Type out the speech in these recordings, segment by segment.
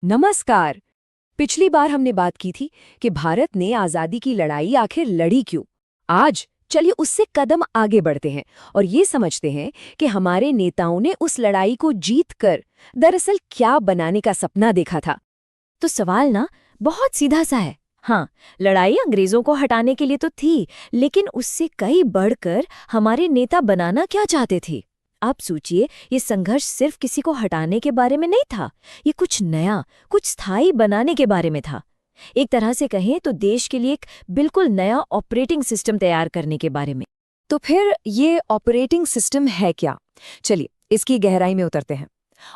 नमस्कार। पिछली बार हमने बात की थी कि भारत ने आजादी की लड़ाई आखिर लड़ी क्यों। आज चलिए उससे कदम आगे बढ़ते हैं और ये समझते हैं कि हमारे नेताओं ने उस लड़ाई को जीत कर दरअसल क्या बनाने का सपना देखा था। तो सवाल ना बहुत सीधा सा है। हाँ, लड़ाई अंग्रेजों को हटाने के लिए तो थी, लेकिन उससे कई बढ़कर हमारे नेता बनाना क्या चाहते थे। आप सोचिए, ये संघर्ष सिर्फ किसी को हटाने के बारे में नहीं था, ये कुछ नया, कुछ स्थायी बनाने के बारे में था। एक तरह से कहें तो देश के लिए एक बिल्कुल नया ऑपरेटिंग सिस्टम तैयार करने के बारे में। तो फिर ये ऑपरेटिंग सिस्टम है क्या? चलिए इसकी गहराई में उतरते हैं।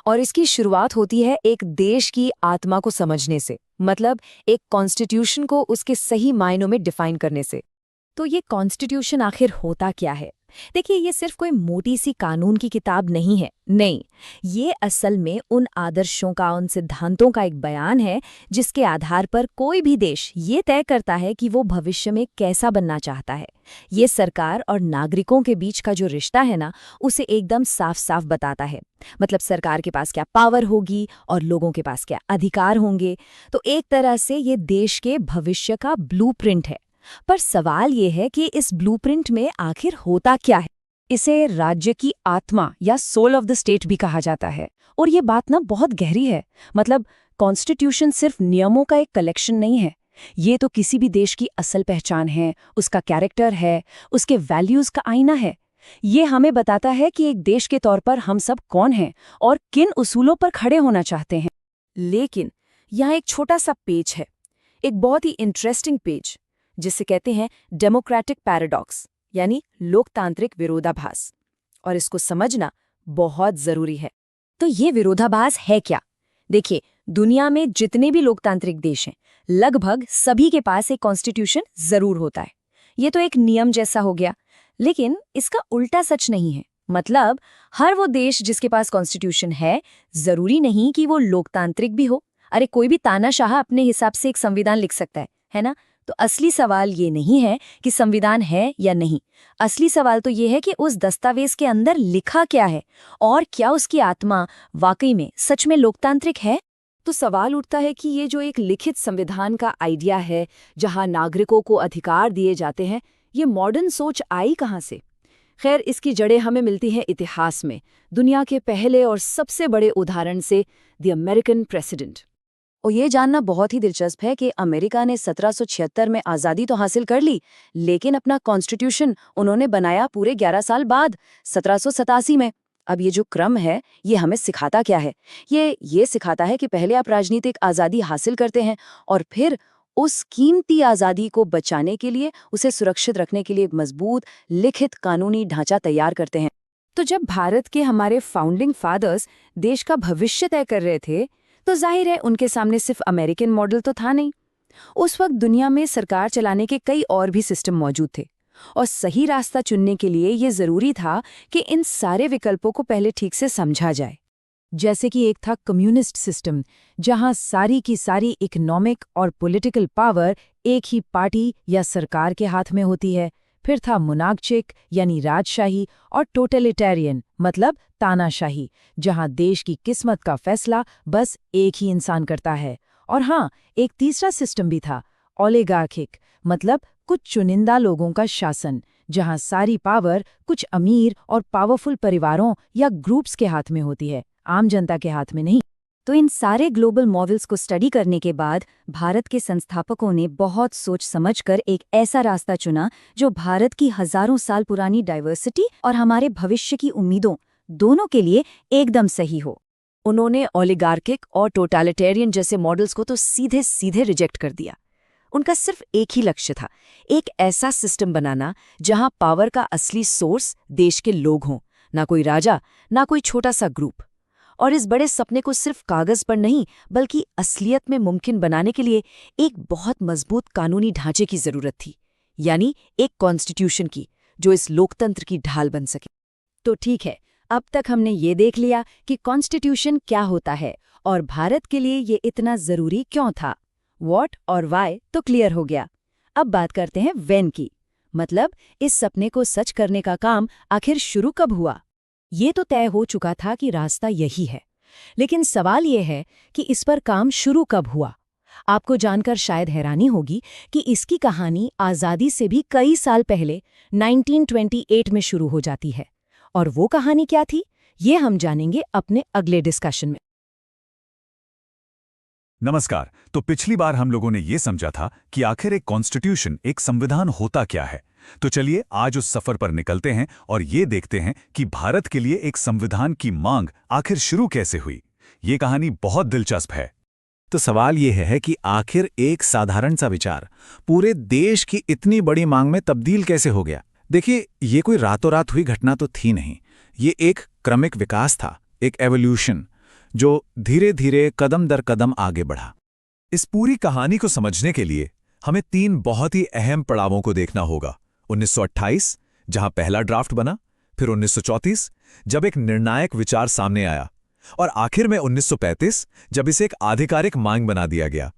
और इसकी शुरुआत होती है एक देश की आत्मा को समझने से, मतलब एक कॉन्स्टिट्यूशन को उसके सही मायनों में डिफाइन करने से। तो ये कॉन्स्टिट्यूशन आखिर होता क्या है? देखिए, ये सिर्फ कोई मोटी सी कानून की किताब नहीं है। नहीं, ये असल में उन आदर्शों का, उन सिद्धांतों का एक बयान है जिसके आधार पर कोई भी देश ये तय करता है कि वो भविष्य में कैसा बनना चाहता है। ये सरकार और नागरिकों के बीच का जो रिश्ता है ना, उसे एकदम साफ साफ बताता है। मतलब सरकार के पास क्या पावर होगी और लोगों के पास क्या अधिकार होंगे। तो एक तरह से ये देश के भविष्य का ब्लूप्रिंट है। पर सवाल ये है कि इस ब्लूप्रिंट में आखिर होता क्या है? इसे राज्य की आत्मा या सोल ऑफ द स्टेट भी कहा जाता है। और ये बात ना बहुत गहरी है। मतलब कॉन्स्टिट्यूशन सिर्फ नियमों का एक कलेक्शन नहीं है। ये तो किसी भी देश की असल पहचान है, उसका कैरेक्टर है, उसके वैल्यूज का आईना है। ये हमें बताता है कि एक देश के तौर पर हम सब कौन हैं और किन उसूलों पर खड़े होना चाहते हैं। लेकिन यहाँ एक छोटा सा पेज है, एक बहुत ही इंटरेस्टिंग पेज, जिसे कहते हैं डेमोक्रेटिक पैराडॉक्स, यानी लोकतांत्रिक विरोधाभास। और इसको समझना बहुत जरूरी है। तो ये विरोधाभास है क्या? देखिए, दुनिया में जितने भी लोकतांत्रिक देश हैं, लगभग सभी के पास एक कॉन्स्टिट्यूशन जरूर होता है। ये तो एक नियम जैसा हो गया। लेकिन इसका उल्टा सच नहीं है। मतलब हर वो देश जिसके पास कॉन्स्टिट्यूशन है, जरूरी नहीं कि वो लोकतांत्रिक भी हो। अरे कोई भी तानाशाह अपने हिसाब से एक संविधान लिख सकता है ना? तो असली सवाल ये नहीं है कि संविधान है या नहीं। असली सवाल तो ये है कि उस दस्तावेज के अंदर लिखा क्या है और क्या उसकी आत्मा वाकई में सच में लोकतांत्रिक है। तो सवाल उठता है कि ये जो एक लिखित संविधान का आइडिया है, जहां नागरिकों को अधिकार दिए जाते हैं, ये मॉडर्न सोच आई कहाँ से? खैर, इसकी जड़ें हमें मिलती हैं इतिहास में, दुनिया के पहले और सबसे बड़े उदाहरण से, द अमेरिकन प्रेसिडेंट। और ये जानना बहुत ही दिलचस्प है कि अमेरिका ने 1776 में आज़ादी तो हासिल कर ली, लेकिन अपना कॉन्स्टिट्यूशन उन्होंने बनाया पूरे 11 साल बाद, 1787 में। अब ये जो क्रम है, ये हमें सिखाता क्या है? ये सिखाता है कि पहले आप राजनीतिक आज़ादी हासिल करते हैं और फिर उस कीमती आज़ादी को बचाने के लिए, उसे सुरक्षित रखने के लिए एक मजबूत लिखित कानूनी ढांचा तैयार करते हैं। तो जब भारत के हमारे फाउंडिंग फादर्स देश का भविष्य तय कर रहे थे, तो जाहिर है उनके सामने सिर्फ अमेरिकन मॉडल तो था नहीं। उस वक्त दुनिया में सरकार चलाने के कई और भी सिस्टम मौजूद थे, और सही रास्ता चुनने के लिए ये जरूरी था कि इन सारे विकल्पों को पहले ठीक से समझा जाए। जैसे कि एक था कम्युनिस्ट सिस्टम, जहां सारी की सारी इकोनॉमिक और पॉलिटिकल पावर एक ही पार्टी या सरकार के हाथ में होती है। फिर था मोनार्चिक यानी राजशाही, और टोटलिटेरियन मतलब तानाशाही, जहां देश की किस्मत का फैसला बस एक ही इंसान करता है। और हाँ, एक तीसरा सिस्टम भी था, ओलिगार्किक, मतलब कुछ चुनिंदा लोगों का शासन, जहां सारी पावर कुछ अमीर और पावरफुल परिवारों या ग्रुप्स के हाथ में होती है, आम जनता के हाथ में नहीं। तो इन सारे ग्लोबल मॉडल्स को स्टडी करने के बाद भारत के संस्थापकों ने बहुत सोच समझकर एक ऐसा रास्ता चुना जो भारत की हजारों साल पुरानी डाइवर्सिटी और हमारे भविष्य की उम्मीदों दोनों के लिए एकदम सही हो। उन्होंने ओलिगार्किक और टोटलिटेरियन जैसे मॉडल्स को तो सीधे सीधे रिजेक्ट कर दिया। उनका सिर्फ एक ही लक्ष्य था, एक ऐसा सिस्टम बनाना जहां पावर का असली सोर्स देश के लोग हों, ना कोई राजा, ना कोई छोटा सा ग्रुप। और इस बड़े सपने को सिर्फ कागज पर नहीं, बल्कि असलियत में मुमकिन बनाने के लिए एक बहुत मजबूत कानूनी ढांचे की जरूरत थी, यानी एक कॉन्स्टिट्यूशन की, जो इस लोकतंत्र की ढाल बन सके। तो ठीक है, अब तक हमने ये देख लिया कि कॉन्स्टिट्यूशन क्या होता है और भारत के लिए ये इतना जरूरी क्यों था। व्हाट और व्हाई तो क्लियर हो गया। अब बात करते हैं व्हेन की, मतलब इस सपने को सच करने का काम आखिर शुरू कब हुआ। ये तो तय हो चुका था कि रास्ता यही है, लेकिन सवाल ये है कि इस पर काम शुरू कब हुआ। आपको जानकर शायद हैरानी होगी कि इसकी कहानी आज़ादी से भी कई साल पहले 1928 में शुरू हो जाती है। और वो कहानी क्या थी, ये हम जानेंगे अपने अगले डिस्कशन में। नमस्कार। तो पिछली बार हम लोगों ने ये समझा था कि आखिर एक कॉन्स्टिट्यूशन, एक संविधान होता क्या है। तो चलिए आज उस सफर पर निकलते हैं और ये देखते हैं कि भारत के लिए एक संविधान की मांग आखिर शुरू कैसे हुई। ये कहानी बहुत दिलचस्प है। तो सवाल ये है कि आखिर एक साधारण सा विचार पूरे देश की इतनी बड़ी मांग में तब्दील कैसे हो गया। देखिए, ये कोई रातों रात हुई घटना तो थी नहीं। ये एक क्रमिक विकास था, एक एवोल्यूशन जो धीरे धीरे कदम दर कदम आगे बढ़ा। इस पूरी कहानी को समझने के लिए हमें 3 बहुत ही अहम पड़ावों को देखना होगा। 1928, जहां पहला ड्राफ्ट बना, फिर 1934, जब एक निर्णायक विचार सामने आया, और आखिर में 1935, जब इसे एक आधिकारिक मांग बना दिया गया।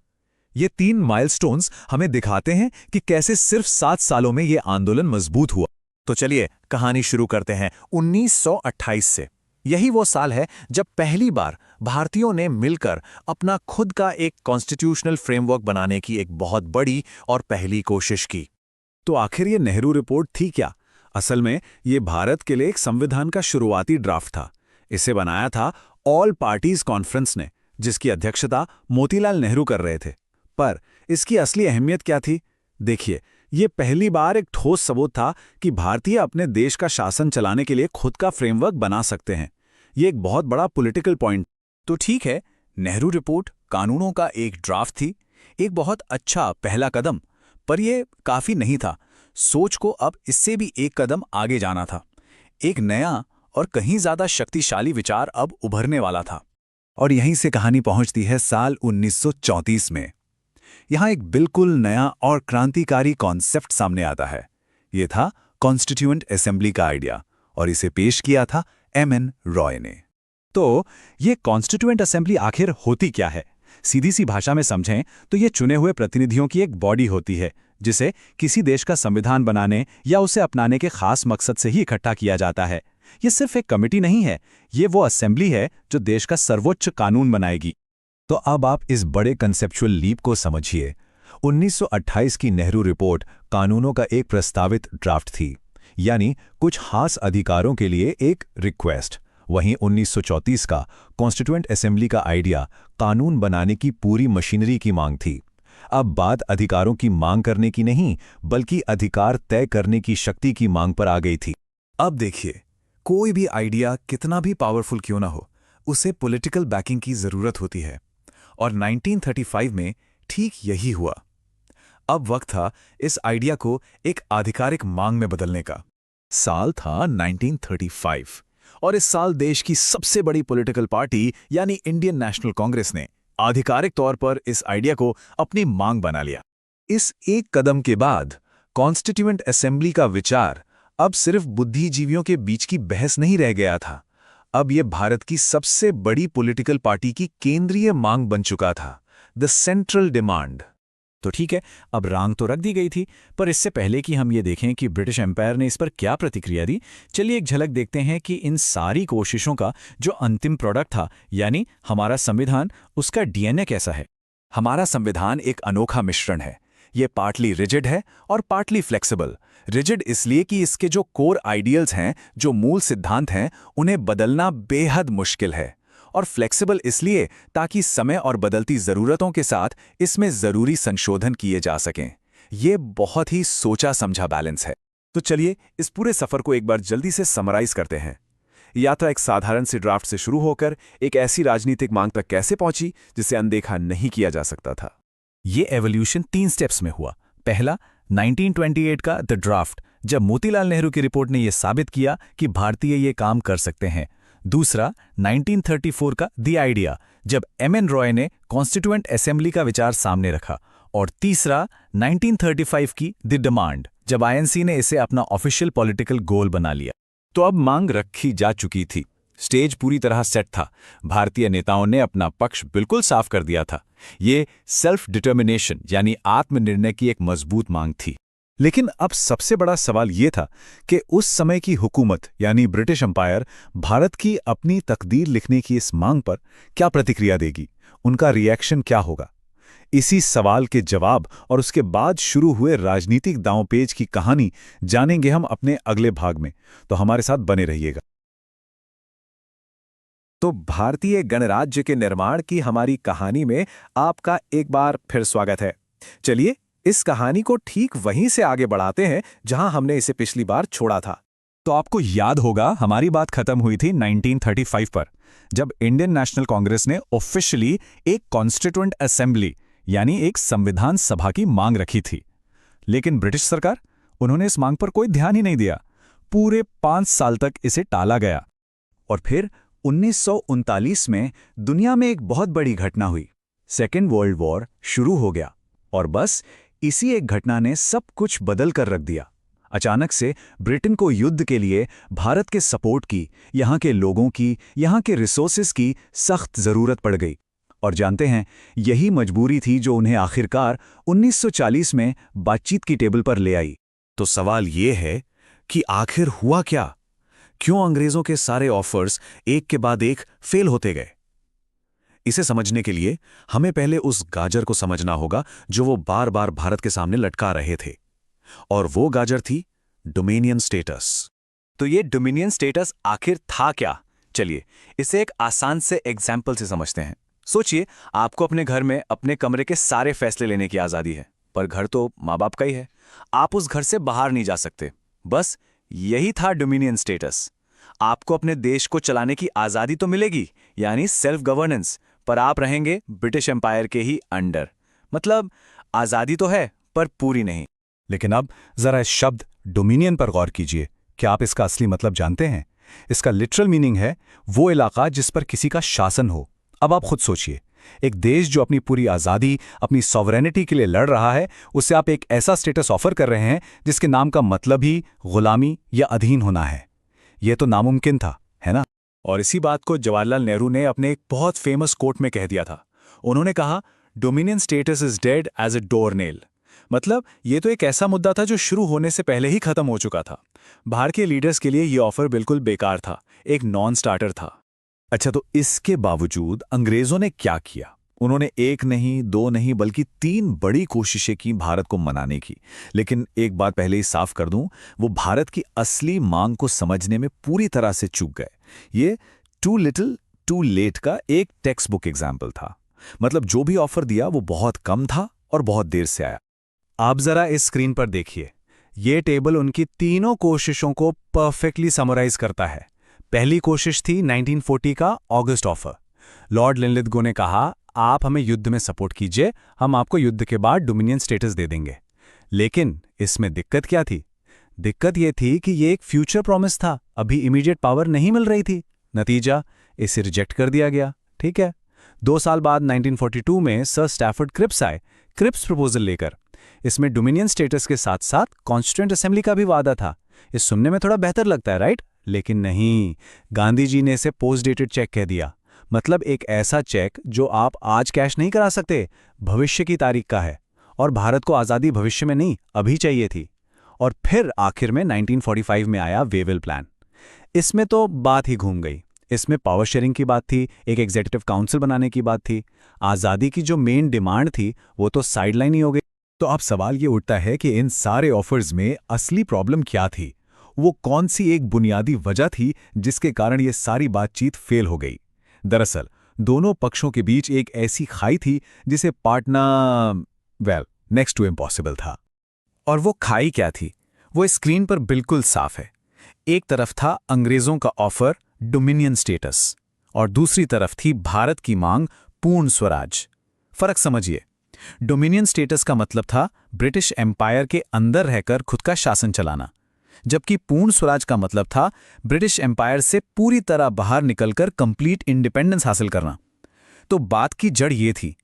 ये 3 माइलस्टोन्स हमें दिखाते हैं कि कैसे सिर्फ 7 सालों में ये आंदोलन मजबूत हुआ। तो चलिए कहानी शुरू करते हैं 1928 से। यही वो साल है जब पहली बार भारतीयों ने मिलकर अपना खुद का एक कॉन्स्टिट्यूशनल फ्रेमवर्क बनाने की एक बहुत बड़ी और पहली कोशिश की। तो आखिर ये नेहरू रिपोर्ट थी क्या? असल में ये भारत के लिए एक संविधान का शुरुआती ड्राफ्ट था। इसे बनाया था ऑल पार्टीज कॉन्फ्रेंस ने, जिसकी अध्यक्षता मोतीलाल नेहरू कर रहे थे। पर इसकी असली अहमियत क्या थी? देखिए, ये पहली बार एक ठोस सबूत था कि भारतीय अपने देश का शासन चलाने के लिए खुद का फ्रेमवर्क बना सकते हैं। ये एक बहुत बड़ा पॉलिटिकल पॉइंट। तो ठीक है, नेहरू रिपोर्ट कानूनों का एक ड्राफ्ट थी, एक बहुत अच्छा पहला कदम, पर यह काफी नहीं था। सोच को अब इससे भी एक कदम आगे जाना था। एक नया और कहीं ज्यादा शक्तिशाली विचार अब उभरने वाला था। और यहीं से कहानी पहुंचती है साल 1934 में। यहां एक बिल्कुल नया और क्रांतिकारी कॉन्सेप्ट सामने आता है। ये था कॉन्स्टिट्यूएंट असेंबली का आइडिया, और इसे पेश किया था एमएन रॉय ने। तो ये कॉन्स्टिट्यूएंट असेंबली आखिर होती क्या है? सीधी सी भाषा में समझें तो ये चुने हुए प्रतिनिधियों की एक बॉडी होती है, जिसे किसी देश का संविधान बनाने या उसे अपनाने के खास मकसद से ही इकट्ठा किया जाता है। ये सिर्फ एक कमेटी नहीं है, ये वो असेंबली है जो देश का सर्वोच्च कानून बनाएगी। तो अब आप इस बड़े कंसेप्चुअल लीप को समझिए। 1928 की नेहरू रिपोर्ट कानूनों का एक प्रस्तावित ड्राफ्ट थी, यानी कुछ खास अधिकारों के लिए एक रिक्वेस्ट। वहीं 1934 का कॉन्स्टिट्यूएंट असेंबली का आइडिया कानून बनाने की पूरी मशीनरी की मांग थी। अब बात अधिकारों की मांग करने की नहीं, बल्कि अधिकार तय करने की शक्ति की मांग पर आ गई थी। अब देखिए, कोई भी आइडिया कितना भी पावरफुल क्यों ना हो, उसे पॉलिटिकल बैकिंग की जरूरत होती है। और 1935 में ठीक यही हुआ। अब वक्त था इस आइडिया को एक आधिकारिक मांग में बदलने का। साल था 1935, और इस साल देश की सबसे बड़ी पॉलिटिकल पार्टी यानी इंडियन नेशनल कांग्रेस ने आधिकारिक तौर पर इस आइडिया को अपनी मांग बना लिया। इस एक कदम के बाद कॉन्स्टिट्यूएंट असेंबली का विचार अब सिर्फ बुद्धिजीवियों के बीच की बहस नहीं रह गया था। अब यह भारत की सबसे बड़ी पॉलिटिकल पार्टी की केंद्रीय मांग बन चुका था, द सेंट्रल डिमांड। तो ठीक है, अब रांग तो रख दी गई थी, पर इससे पहले कि हम ये देखें कि ब्रिटिश एम्पायर ने इस पर क्या प्रतिक्रिया दी, चलिए एक झलक देखते हैं कि इन सारी कोशिशों का जो अंतिम प्रोडक्ट था, यानी हमारा संविधान, उसका डीएनए कैसा है। हमारा संविधान एक अनोखा मिश्रण है। ये पार्टली रिजिड है और पार्टली फ्लेक्सिबल। रिजिड इसलिए कि इसके जो कोर आइडियल्स हैं, जो मूल सिद्धांत हैं, उन्हें बदलना बेहद मुश्किल है। और फ्लेक्सिबल इसलिए ताकि समय और बदलती ज़रूरतों के साथ इसमें ज़रूरी संशोधन किए जा सकें। ये बहुत ही सोचा समझा बैलेंस है। तो चलिए इस पूरे सफ़र को एक बार जल्दी से समराइज करते हैं। यात्रा एक साधारण सी ड्राफ्ट से शुरू होकर एक ऐसी राजनीतिक मांग तक कैसे पहुंची जिसे अनदेखा नहीं किया जा सकता था। ये एवोल्यूशन 3 स्टेप्स में हुआ। पहला, 1928 का द ड्राफ्ट, जब मोतीलाल नेहरू की रिपोर्ट ने यह साबित किया कि भारतीय ये काम कर सकते हैं। दूसरा, 1934 का द आइडिया, जब एमएन रॉय ने कॉन्स्टिट्यूएंट असेंबली का विचार सामने रखा। और तीसरा, 1935 की द डिमांड, जब आईएनसी ने इसे अपना ऑफिशियल पॉलिटिकल गोल बना लिया। तो अब मांग रखी जा चुकी थी, स्टेज पूरी तरह सेट था। भारतीय नेताओं ने अपना पक्ष बिल्कुल साफ कर दिया था। ये सेल्फ डिटर्मिनेशन यानी आत्मनिर्णय की एक मजबूत मांग थी। लेकिन अब सबसे बड़ा सवाल ये था कि उस समय की हुकूमत यानी ब्रिटिश एम्पायर भारत की अपनी तकदीर लिखने की इस मांग पर क्या प्रतिक्रिया देगी, उनका रिएक्शन क्या होगा। इसी सवाल के जवाब और उसके बाद शुरू हुए राजनीतिक दांवपेच की कहानी जानेंगे हम अपने अगले भाग में, तो हमारे साथ बने रहिएगा। तो भारतीय गणराज्य के निर्माण की हमारी कहानी में आपका एक बार फिर स्वागत है। चलिए इस कहानी को ठीक वहीं से आगे बढ़ाते हैं जहां हमने इसे पिछली बार छोड़ा था। तो आपको याद होगा हमारी बात खत्म हुई थी 1935 पर, जब इंडियन नेशनल कांग्रेस ने ऑफिशियली एक कॉन्स्टिट्यूएंट असेंबली यानी एक संविधान सभा की मांग रखी थी। लेकिन ब्रिटिश सरकार, उन्होंने इस मांग पर कोई ध्यान ही नहीं दिया। पूरे 5 साल तक इसे टाला गया। और फिर 1939 में दुनिया में एक बहुत बड़ी घटना हुई। सेकेंड वर्ल्ड वॉर शुरू हो गया और बस इसी एक घटना ने सब कुछ बदल कर रख दिया। अचानक से ब्रिटेन को युद्ध के लिए भारत के सपोर्ट की, यहाँ के लोगों की, यहाँ के रिसोर्सेज की सख्त ज़रूरत पड़ गई। और जानते हैं, यही मजबूरी थी जो उन्हें आखिरकार 1940 में बातचीत की टेबल पर ले आई। तो सवाल ये है कि आखिर हुआ क्या? क्यों अंग्रेज़ों के सारे ऑफर्स एक के बाद एक फेल होते गए? इसे समझने के लिए हमें पहले उस गाजर को समझना होगा जो वो बार बार भारत के सामने लटका रहे थे। और वो गाजर थी डोमिनियन स्टेटस। तो ये डोमिनियन स्टेटस आखिर था क्या? चलिए इसे एक आसान से एग्जाम्पल से समझते हैं। सोचिए, आपको अपने घर में अपने कमरे के सारे फैसले लेने की आज़ादी है, पर घर तो माँ बाप का ही है। आप उस घर से बाहर नहीं जा सकते। बस यही था डोमिनियन स्टेटस। आपको अपने देश को चलाने की आज़ादी तो मिलेगी, यानी सेल्फ गवर्नेंस, पर आप रहेंगे ब्रिटिश एम्पायर के ही अंडर। मतलब आज़ादी तो है पर पूरी नहीं। लेकिन अब जरा इस शब्द डोमिनियन पर गौर कीजिए। क्या आप इसका असली मतलब जानते हैं? इसका लिटरल मीनिंग है वो इलाका जिस पर किसी का शासन हो। अब आप खुद सोचिए, एक देश जो अपनी पूरी आज़ादी, अपनी सॉवरेनिटी के लिए लड़ रहा है, उसे आप एक ऐसा स्टेटस ऑफर कर रहे हैं जिसके नाम का मतलब ही गुलामी या अधीन होना है। यह तो नामुमकिन था, है ना? और इसी बात को जवाहरलाल नेहरू ने अपने एक बहुत फेमस कोट में कह दिया था। उन्होंने कहा, dominion status is dead as a doornail. मतलब ये तो एक ऐसा मुद्दा था जो शुरू होने से पहले ही खत्म हो चुका था। भारतीय लीडर्स के लिए ये ऑफर बिल्कुल बेकार था, एक नॉन स्टार्टर था। अच्छा, तो इसके बावजूद अंग्रेजों ने क्या किया? उन्होंने एक नहीं, दो नहीं, बल्कि 3 बड़ी कोशिशें की भारत को मनाने की। लेकिन एक बात पहले ही साफ कर दूं, वो भारत की असली मांग को समझने में पूरी तरह से चूक गए। ये टू लिटिल टू लेट का एक टेक्स्ट बुक एग्जाम्पल था। मतलब जो भी ऑफर दिया वो बहुत कम था और बहुत देर से आया। आप जरा इस स्क्रीन पर देखिए, ये टेबल उनकी तीनों कोशिशों को परफेक्टली समराइज करता है। पहली कोशिश थी 1940 का अगस्त ऑफर। लॉर्ड लिनलिथगो ने कहा, आप हमें युद्ध में सपोर्ट कीजिए, हम आपको युद्ध के बाद डोमिनियन स्टेटस दे देंगे। लेकिन इसमें दिक्कत क्या थी? दिक्कत यह थी कि ये एक फ्यूचर प्रॉमिस था, अभी इमीडिएट पावर नहीं मिल रही थी। नतीजा, इसे रिजेक्ट कर दिया गया। ठीक है। 2 साल बाद 1942 में सर स्टैफर्ड क्रिप्स आए, क्रिप्स प्रपोजल लेकर। इसमें डोमिनियन स्टेटस के साथ साथ कॉन्स्टिट्यूएंट असेंबली का भी वादा था। ये सुनने में थोड़ा बेहतर लगता है, राइट? लेकिन नहीं, गांधी जी ने इसे पोस्ट डेटेड चेक कह दिया। मतलब एक ऐसा चेक जो आप आज कैश नहीं करा सकते, भविष्य की तारीख का है। और भारत को आज़ादी भविष्य में नहीं, अभी चाहिए थी। और फिर आखिर में 1945 में आया वेवल प्लान। इसमें तो बात ही घूम गई। इसमें पावर शेयरिंग की बात थी, एक एग्जीक्यूटिव काउंसिल बनाने की बात थी। आज़ादी की जो मेन डिमांड थी वो तो साइडलाइन ही हो गई। तो अब सवाल ये उठता है कि इन सारे ऑफर्स में असली प्रॉब्लम क्या थी? वो कौन सी एक बुनियादी वजह थी जिसके कारण ये सारी बातचीत फेल हो गई? दरअसल दोनों पक्षों के बीच एक ऐसी खाई थी जिसे पाटना नेक्स्ट टू इम्पॉसिबल था। और वो खाई क्या थी? वो स्क्रीन पर बिल्कुल साफ है। एक तरफ था अंग्रेजों का ऑफर डोमिनियन स्टेटस और दूसरी तरफ थी भारत की मांग पूर्ण स्वराज। फर्क समझिए, डोमिनियन स्टेटस का मतलब था ब्रिटिश एम्पायर के अंदर रहकर खुद का शासन चलाना, जबकि पूर्ण स्वराज का मतलब था ब्रिटिश एम्पायर से पूरी तरह बाहर निकलकर कंप्लीट इंडिपेंडेंस हासिल करना। तो बात की जड़ ये थी,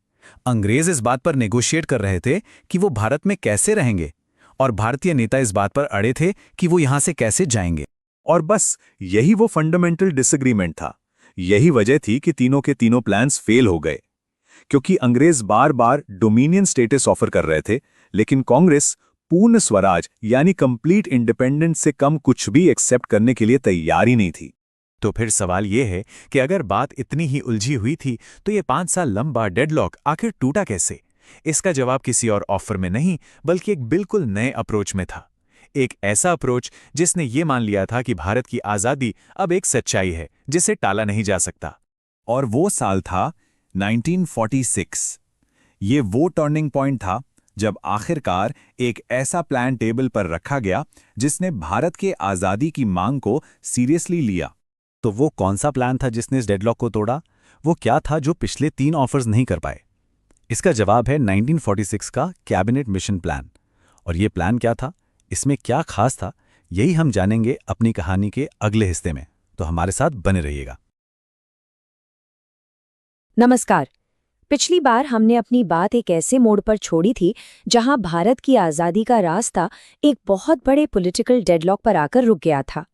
अंग्रेज इस बात पर नेगोशिएट कर रहे थे कि वो भारत में कैसे रहेंगे, और भारतीय नेता इस बात पर अड़े थे कि वो यहां से कैसे जाएंगे। और बस यही वो फंडामेंटल डिसएग्रीमेंट था। यही वजह थी कि तीनों के तीनों प्लान्स फेल हो गए, क्योंकि अंग्रेज बार बार डोमिनियन स्टेटस ऑफर कर रहे थे, लेकिन कांग्रेस पूर्ण स्वराज यानी कंप्लीट इंडिपेंडेंस से कम कुछ भी एक्सेप्ट करने के लिए तैयार ही नहीं थी। तो फिर सवाल ये है कि अगर बात इतनी ही उलझी हुई थी तो ये 5 साल लंबा डेडलॉक आखिर टूटा कैसे? इसका जवाब किसी और ऑफर में नहीं बल्कि एक बिल्कुल नए अप्रोच में था। एक ऐसा अप्रोच जिसने ये मान लिया था कि भारत की आज़ादी अब एक सच्चाई है जिसे टाला नहीं जा सकता। और वो साल था 1946। ये वो टर्निंग पॉइंट था जब आखिरकार एक ऐसा प्लान टेबल पर रखा गया जिसने भारत के आज़ादी की मांग को सीरियसली लिया। तो वो कौन सा प्लान था जिसने इस डेडलॉक को तोड़ा? वो क्या था जो पिछले 3 ऑफर्स नहीं कर पाए? इसका जवाब है 1946 का कैबिनेट मिशन प्लान। और ये प्लान क्या था, इसमें क्या खास था, यही हम जानेंगे अपनी कहानी के अगले हिस्से में। तो हमारे साथ बने रहिएगा। नमस्कार। पिछली बार हमने अपनी बात एक ऐसे मोड़ पर छोड़ी थी जहां भारत की आज़ादी का रास्ता एक बहुत बड़े पॉलिटिकल डेडलॉक पर आकर रुक गया था।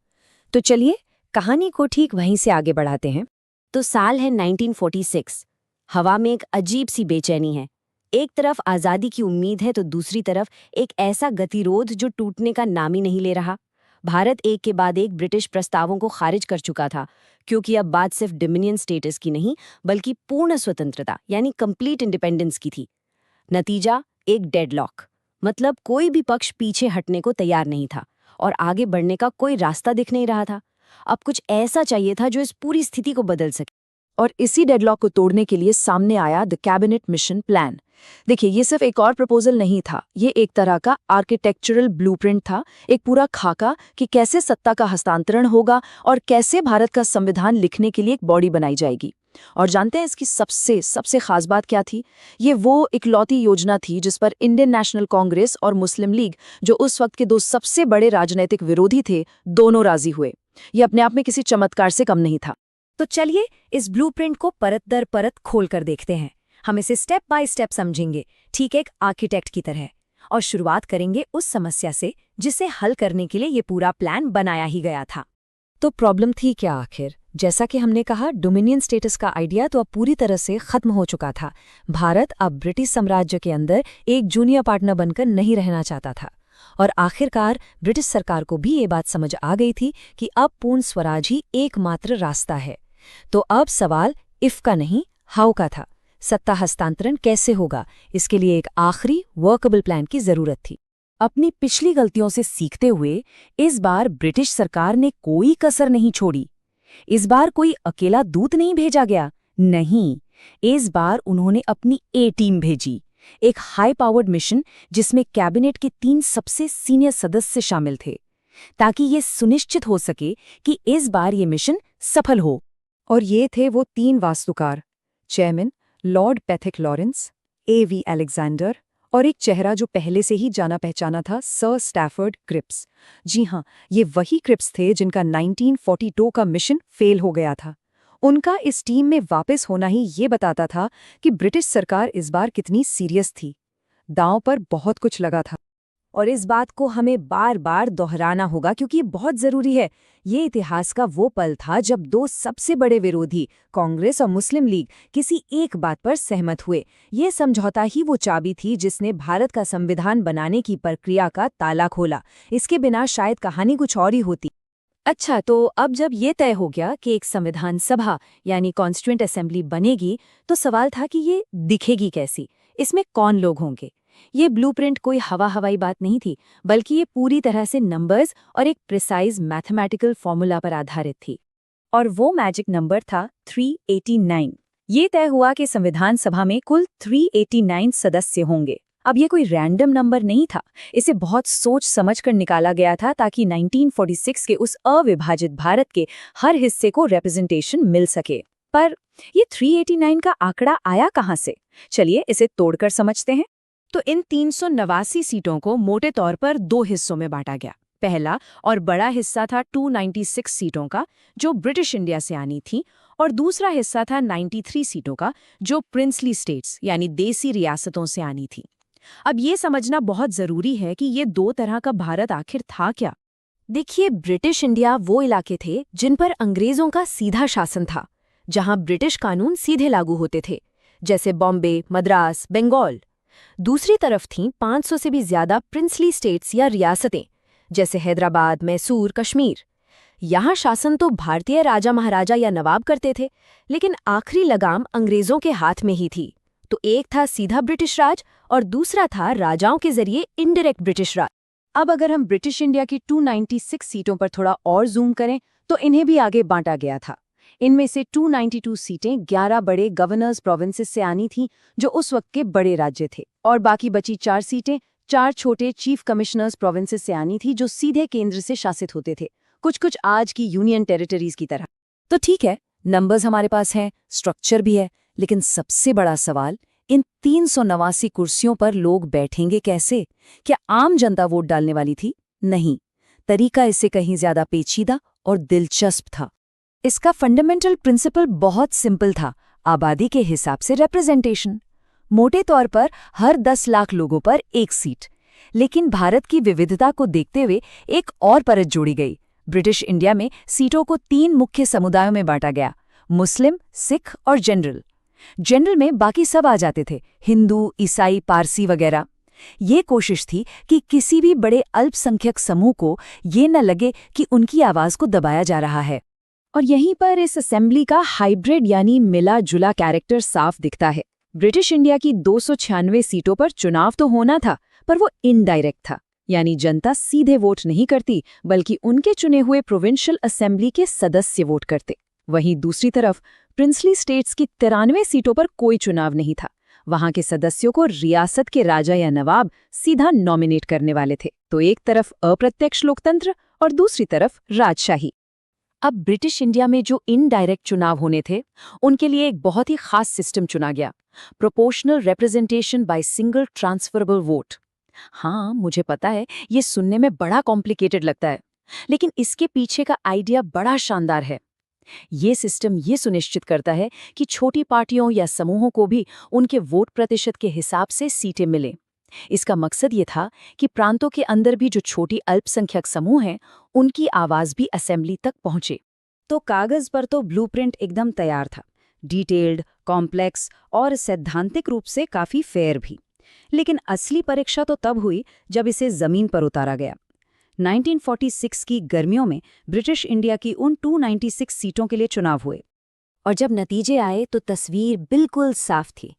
तो चलिए कहानी को ठीक वहीं से आगे बढ़ाते हैं। तो साल है 1946। हवा में एक अजीब सी बेचैनी है। एक तरफ आज़ादी की उम्मीद है तो दूसरी तरफ एक ऐसा गतिरोध जो टूटने का नाम ही नहीं ले रहा। भारत एक के बाद एक ब्रिटिश प्रस्तावों को खारिज कर चुका था, क्योंकि अब बात सिर्फ डोमिनियन स्टेटस की नहीं बल्कि पूर्ण स्वतंत्रता यानी कंप्लीट इंडिपेंडेंस की थी। नतीजा एक डेडलॉक, मतलब कोई भी पक्ष पीछे हटने को तैयार नहीं था और आगे बढ़ने का कोई रास्ता दिख नहीं रहा था। अब कुछ ऐसा चाहिए था जो इस पूरी स्थिति को बदल सके। और इसी डेडलॉक को तोड़ने के लिए सामने आया द कैबिनेट मिशन प्लान। देखिए, ये सिर्फ एक और प्रपोजल नहीं था, ये एक तरह का आर्किटेक्चरल ब्लूप्रिंट था, एक पूरा खाका कि कैसे सत्ता का हस्तांतरण होगा और कैसे भारत का संविधान लिखने के लिए एक बॉडी बनाई जाएगी। और जानते हैं इसकी सबसे खास बात क्या थी? ये वो इकलौती योजना थी जिस पर इंडियन नेशनल कांग्रेस और मुस्लिम लीग, जो उस वक्त के 2 सबसे बड़े राजनीतिक विरोधी थे, दोनों राजी हुए। ये अपने आप में किसी चमत्कार से कम नहीं था। तो चलिए इस ब्लूप्रिंट को परत दर परत खोल कर देखते हैं। हम इसे स्टेप बाय स्टेप समझेंगे, ठीक एक आर्किटेक्ट की तरह। और शुरुआत करेंगे उस समस्या से जिसे हल करने के लिए ये पूरा प्लान बनाया ही गया था। तो प्रॉब्लम थी क्या आखिर? जैसा कि हमने कहा, डोमिनियन स्टेटस का आइडिया तो अब पूरी तरह से खत्म हो चुका था। भारत अब ब्रिटिश साम्राज्य के अंदर एक जूनियर पार्टनर बनकर नहीं रहना चाहता था। और आखिरकार ब्रिटिश सरकार को भी ये बात समझ आ गई थी कि अब पूर्ण स्वराज ही एकमात्र रास्ता है। तो अब सवाल इफ का नहीं, हाउ का था। सत्ता हस्तांतरण कैसे होगा, इसके लिए एक आखिरी वर्कएबल प्लान की जरूरत थी। अपनी पिछली गलतियों से सीखते हुए इस बार ब्रिटिश सरकार ने कोई कसर नहीं छोड़ी। इस बार कोई अकेला दूत नहीं भेजा गया, नहीं, इस बार उन्होंने अपनी ए टीम भेजी, एक हाई पावर्ड मिशन जिसमें कैबिनेट के 3 सबसे सीनियर सदस्य शामिल थे, ताकि ये सुनिश्चित हो सके कि इस बार ये मिशन सफल हो। और ये थे वो 3 वास्तुकार, chairman Lord Pethick Lawrence, A.V. Alexander और एक चेहरा जो पहले से ही जाना पहचाना था, सर स्टैफर्ड क्रिप्स। जी हाँ, ये वही क्रिप्स थे जिनका 1942 का मिशन फेल हो गया था। उनका इस टीम में वापस होना ही ये बताता था कि ब्रिटिश सरकार इस बार कितनी सीरियस थी। दांव पर बहुत कुछ लगा था। और इस बात को हमें बार बार दोहराना होगा क्योंकि ये बहुत ज़रूरी है। ये इतिहास का वो पल था जब 2 सबसे बड़े विरोधी, कांग्रेस और मुस्लिम लीग, किसी एक बात पर सहमत हुए। ये समझौता ही वो चाबी थी जिसने भारत का संविधान बनाने की प्रक्रिया का ताला खोला। इसके बिना शायद कहानी कुछ और ही होती। अच्छा, तो अब जब ये तय हो गया कि एक संविधान सभा यानी कॉन्स्टिट्यूएंट असेंबली बनेगी, तो सवाल था कि ये दिखेगी कैसी, इसमें कौन लोग होंगे। ये ब्लूप्रिंट कोई हवाई बात नहीं थी, बल्कि ये पूरी तरह से नंबर्स और एक प्रिसाइज मैथमेटिकल फॉर्मूला पर आधारित थी। और वो मैजिक नंबर था 389। ये तय हुआ कि संविधान सभा में कुल 389 सदस्य होंगे। अब ये कोई रैंडम नंबर नहीं था, इसे बहुत सोच समझ कर निकाला गया था ताकि 1946 के उस अविभाजित भारत के हर हिस्से को रिप्रेजेंटेशन मिल सके। पर ये 389 का आंकड़ा आया कहाँ से? चलिए इसे तोड़कर समझते हैं। तो इन 389 सीटों को मोटे तौर पर 2 हिस्सों में बांटा गया। पहला और बड़ा हिस्सा था 296 सीटों का, जो ब्रिटिश इंडिया से आनी थी, और दूसरा हिस्सा था 93 सीटों का, जो प्रिंसली स्टेट्स यानी देसी रियासतों से आनी थी। अब ये समझना बहुत जरूरी है कि ये 2 तरह का भारत आखिर था क्या। देखिए, ब्रिटिश इंडिया वो इलाके थे जिन पर अंग्रेजों का सीधा शासन था, जहां ब्रिटिश कानून सीधे लागू होते थे, जैसे बॉम्बे, मद्रास, बंगाल। दूसरी तरफ थीं 500 से भी ज्यादा प्रिंसली स्टेट्स या रियासतें, जैसे हैदराबाद, मैसूर, कश्मीर। यहाँ शासन तो भारतीय राजा महाराजा या नवाब करते थे, लेकिन आखिरी लगाम अंग्रेजों के हाथ में ही थी। तो एक था सीधा ब्रिटिश राज और दूसरा था राजाओं के जरिए इनडायरेक्ट ब्रिटिश राज। अब अगर हम ब्रिटिश इंडिया की 296 सीटों पर थोड़ा और जूम करें तो इन्हें भी आगे बांटा गया था। इनमें से 292 सीटें 11 बड़े गवर्नर्स प्रोविंसेस से आनी थीं, जो उस वक्त के बड़े राज्य थे, और बाकी बची 4 सीटें 4 छोटे चीफ कमिश्नर्स प्रोविंसेस से आनी थी, जो सीधे केंद्र से शासित होते थे, कुछ कुछ आज की यूनियन टेरिटरीज की तरह। तो ठीक है, नंबर्स हमारे पास हैं, स्ट्रक्चर भी है, लेकिन सबसे बड़ा सवाल, इन 389 कुर्सियों पर लोग बैठेंगे कैसे? क्या आम जनता वोट डालने वाली थी? नहीं, तरीका इससे कहीं ज्यादा पेचीदा और दिलचस्प था। इसका फंडामेंटल प्रिंसिपल बहुत सिंपल था, आबादी के हिसाब से रिप्रेजेंटेशन। मोटे तौर पर हर 10 लाख लोगों पर एक सीट। लेकिन भारत की विविधता को देखते हुए एक और परत जोड़ी गई। ब्रिटिश इंडिया में सीटों को 3 मुख्य समुदायों में बांटा गया, मुस्लिम, सिख और जनरल। जनरल में बाकी सब आ जाते थे, हिंदू, ईसाई, पारसी वगैरह। ये कोशिश थी कि किसी भी बड़े अल्पसंख्यक समूह को ये न लगे कि उनकी आवाज को दबाया जा रहा है। और यहीं पर इस असेंबली का हाइब्रिड यानी मिला जुला कैरेक्टर साफ दिखता है। ब्रिटिश इंडिया की 296 सीटों पर चुनाव तो होना था, पर वो इनडायरेक्ट था, यानी जनता सीधे वोट नहीं करती, बल्कि उनके चुने हुए प्रोविंशियल असेंबली के सदस्य वोट करते। वहीं दूसरी तरफ प्रिंसली स्टेट्स की 93 सीटों पर कोई चुनाव नहीं था। वहां के सदस्यों को रियासत के राजा या नवाब सीधा नॉमिनेट करने वाले थे। तो एक तरफ अप्रत्यक्ष लोकतंत्र और दूसरी तरफ राजशाही। अब ब्रिटिश इंडिया में जो इनडायरेक्ट चुनाव होने थे, उनके लिए एक बहुत ही खास सिस्टम चुना गया, proportional representation by single transferable vote. हाँ, मुझे पता है ये सुनने में बड़ा कॉम्प्लिकेटेड लगता है, लेकिन इसके पीछे का आइडिया बड़ा शानदार है। ये सिस्टम ये सुनिश्चित करता है कि छोटी पार्टियों या समूहों को भी उनके वोट प्रतिशत के हिसाब से सीटें मिलें। इसका मकसद ये था कि प्रांतों के अंदर भी जो छोटी अल्पसंख्यक समूह हैं, उनकी आवाज भी असेंबली तक पहुंचे। तो कागज पर तो ब्लूप्रिंट एकदम तैयार था, डिटेल्ड, कॉम्प्लेक्स और सैद्धांतिक रूप से काफी फेयर भी। लेकिन असली परीक्षा तो तब हुई जब इसे जमीन पर उतारा गया। 1946 की गर्मियों में ब्रिटिश इंडिया की उन 296 सीटों के लिए चुनाव हुए, और जब नतीजे आए तो तस्वीर बिल्कुल साफ थी।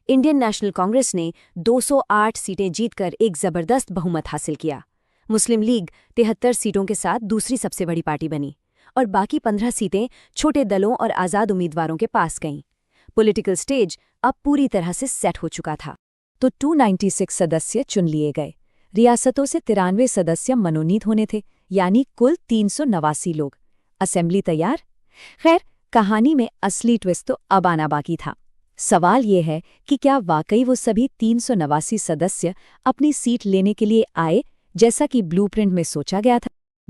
इंडियन नेशनल कांग्रेस ने 208 सीटें जीतकर एक जबरदस्त बहुमत हासिल किया। मुस्लिम लीग 73 सीटों के साथ दूसरी सबसे बड़ी पार्टी बनी, और बाकी 15 सीटें छोटे दलों और आज़ाद उम्मीदवारों के पास गईं। पॉलिटिकल स्टेज अब पूरी तरह से सेट हो चुका था। तो 296 सदस्य चुन लिए गए। रियासतों से 93 सदस्य मनोनीत होने थे, यानी कुल 389 लोग। असेंबली तैयार। खैर, कहानी में असली ट्विस्ट तो अब आना बाकी था। सवाल ये है कि क्या वाकई वो सभी 389 सदस्य अपनी सीट लेने के लिए आए, जैसा कि ब्लूप्रिंट में सोचा गया था?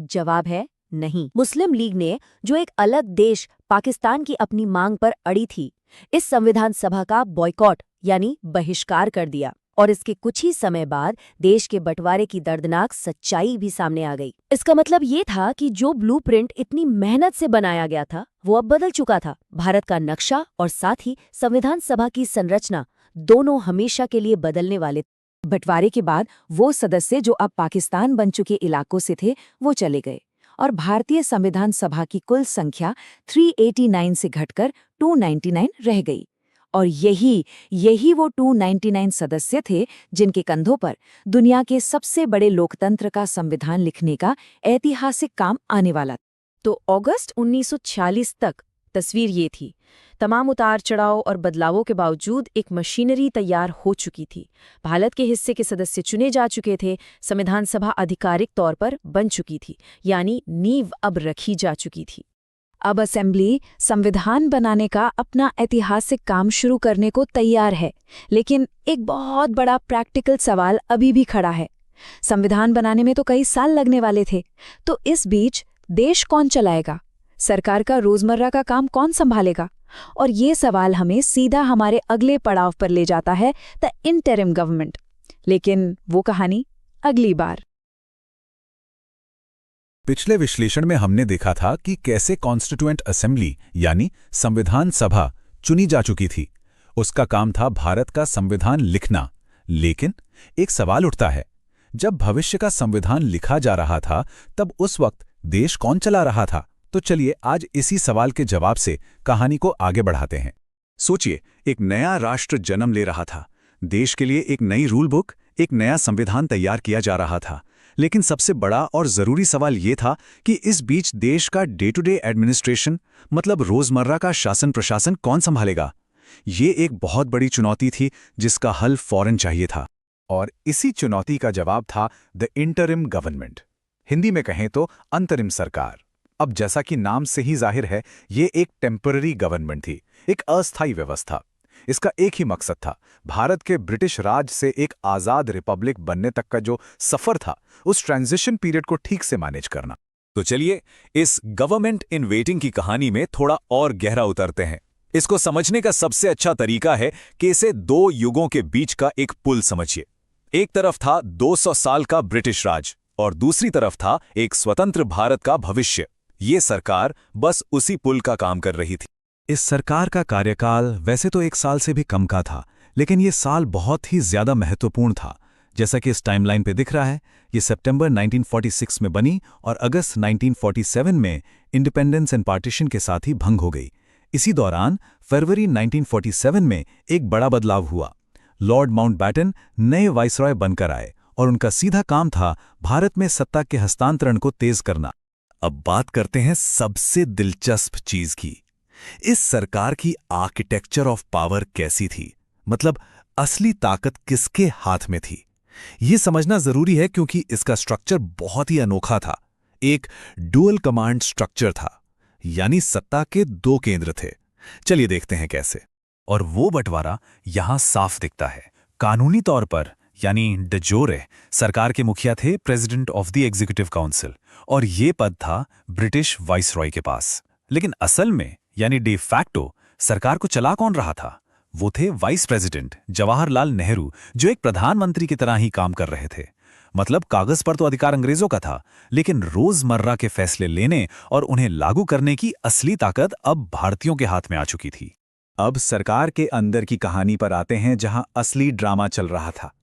जवाब है नहीं। मुस्लिम लीग ने, जो एक अलग देश पाकिस्तान की अपनी मांग पर अड़ी थी, इस संविधान सभा का बॉयकॉट यानी बहिष्कार कर दिया, और इसके कुछ ही समय बाद देश के बंटवारे की दर्दनाक सच्चाई भी सामने आ गई। इसका मतलब ये था कि जो ब्लूप्रिंट इतनी मेहनत से बनाया गया था, वो अब बदल चुका था। भारत का नक्शा और साथ ही संविधान सभा की संरचना दोनों हमेशा के लिए बदलने वाले। बंटवारे के बाद वो सदस्य जो अब पाकिस्तान बन चुके इलाकों से थे, वो चले गए, और भारतीय संविधान सभा की कुल संख्या 389 से घटकर 299 रह गई। और यही वो 299 सदस्य थे जिनके कंधों पर दुनिया के सबसे बड़े लोकतंत्र का संविधान लिखने का ऐतिहासिक काम आने वाला। तो अगस्त 1946 तक तस्वीर ये थी। तमाम उतार चढ़ाव और बदलावों के बावजूद एक मशीनरी तैयार हो चुकी थी। भारत के हिस्से के सदस्य चुने जा चुके थे, संविधान सभा आधिकारिक तौर पर बन चुकी थी, यानी नींव अब रखी जा चुकी थी। अब असेंबली संविधान बनाने का अपना ऐतिहासिक काम शुरू करने को तैयार है, लेकिन एक बहुत बड़ा प्रैक्टिकल सवाल अभी भी खड़ा है। संविधान बनाने में तो कई साल लगने वाले थे, तो इस बीच देश कौन चलाएगा? सरकार का रोजमर्रा का काम कौन संभालेगा? और ये सवाल हमें सीधा हमारे अगले पड़ाव पर ले जाता है, द इंटरिम गवर्नमेंट। लेकिन वो कहानी अगली बार। पिछले विश्लेषण में हमने देखा था कि कैसे कॉन्स्टिट्यूएंट असेंबली यानी संविधान सभा चुनी जा चुकी थी। उसका काम था भारत का संविधान लिखना, लेकिन एक सवाल उठता है, जब भविष्य का संविधान लिखा जा रहा था तब उस वक्त देश कौन चला रहा था? तो चलिए आज इसी सवाल के जवाब से कहानी को आगे बढ़ाते हैं। सोचिए, एक नया राष्ट्र जन्म ले रहा था। देश के लिए एक नई रूल बुक, एक नया संविधान तैयार किया जा रहा था। लेकिन सबसे बड़ा और जरूरी सवाल ये था कि इस बीच देश का डे टू डे एडमिनिस्ट्रेशन, मतलब रोजमर्रा का शासन प्रशासन कौन संभालेगा? ये एक बहुत बड़ी चुनौती थी जिसका हल फौरन चाहिए था। और इसी चुनौती का जवाब था द इंटरिम गवर्नमेंट, हिंदी में कहें तो अंतरिम सरकार। अब जैसा कि नाम से ही जाहिर है, ये एक टेम्पररी गवर्नमेंट थी, एक अस्थायी व्यवस्था। इसका एक ही मकसद था, भारत के ब्रिटिश राज से एक आजाद रिपब्लिक बनने तक का जो सफर था, उस ट्रांजिशन पीरियड को ठीक से मैनेज करना। तो चलिए इस गवर्नमेंट इन वेटिंग की कहानी में थोड़ा और गहरा उतरते हैं। इसको समझने का सबसे अच्छा तरीका है कि इसे दो युगों के बीच का एक पुल समझिए। एक तरफ था 200 साल का ब्रिटिश राज और दूसरी तरफ था एक स्वतंत्र भारत का भविष्य। ये सरकार बस उसी पुल का काम कर रही थी। इस सरकार का कार्यकाल वैसे तो 1 साल से भी कम का था, लेकिन ये साल बहुत ही ज्यादा महत्वपूर्ण था। जैसा कि इस टाइमलाइन पे दिख रहा है, ये सितंबर 1946 में बनी और अगस्त 1947 में इंडिपेंडेंस एंड पार्टीशन के साथ ही भंग हो गई। इसी दौरान फरवरी 1947 में एक बड़ा बदलाव हुआ। लॉर्ड माउंटबैटन नए वाइसरॉय बनकर आए और उनका सीधा काम था भारत में सत्ता के हस्तांतरण को तेज करना। अब बात करते हैं सबसे दिलचस्प चीज की। इस सरकार की आर्किटेक्चर ऑफ पावर कैसी थी, मतलब असली ताकत किसके हाथ में थी? ये समझना जरूरी है क्योंकि इसका स्ट्रक्चर बहुत ही अनोखा था। एक डुअल कमांड स्ट्रक्चर था, यानी सत्ता के 2 केंद्र थे। चलिए देखते हैं कैसे। और वो बंटवारा यहां साफ दिखता है। कानूनी तौर पर यानी de jure सरकार के मुखिया थे president of the executive council और ये पद था ब्रिटिश वाइसरॉय के पास। लेकिन असल में यानी de facto सरकार को चला कौन रहा था? वो थे वाइस प्रेसिडेंट जवाहरलाल नेहरू, जो एक प्रधानमंत्री की तरह ही काम कर रहे थे। मतलब कागज पर तो अधिकार अंग्रेजों का था, लेकिन रोजमर्रा के फैसले लेने और उन्हें लागू करने की असली ताकत अब भारतीयों के हाथ में आ चुकी थी। अब सरकार के अंदर की कहानी पर आते हैं, जहां असली ड्रामा चल रहा था।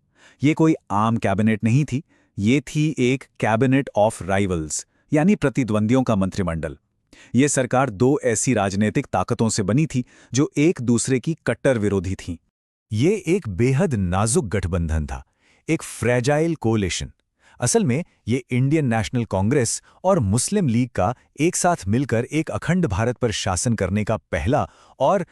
ये कोई आम कैबिनेट नहीं थी, ये थी एक कैबिनेट ऑफ राइवल्स, यानी प्रतिद्वंदियों का मंत्रिमंडल। ये सरकार 2 ऐसी राजनीतिक ताकतों से बनी थी जो एक दूसरे की कट्टर विरोधी थीं। ये एक बेहद नाजुक गठबंधन था, एक फ्रेजाइल कोलिशन। असल में ये इंडियन नेशनल कांग्रेस और मुस्लिम लीग का एक साथ मिलकर एक अखंड भारत पर शासन करने का पहला और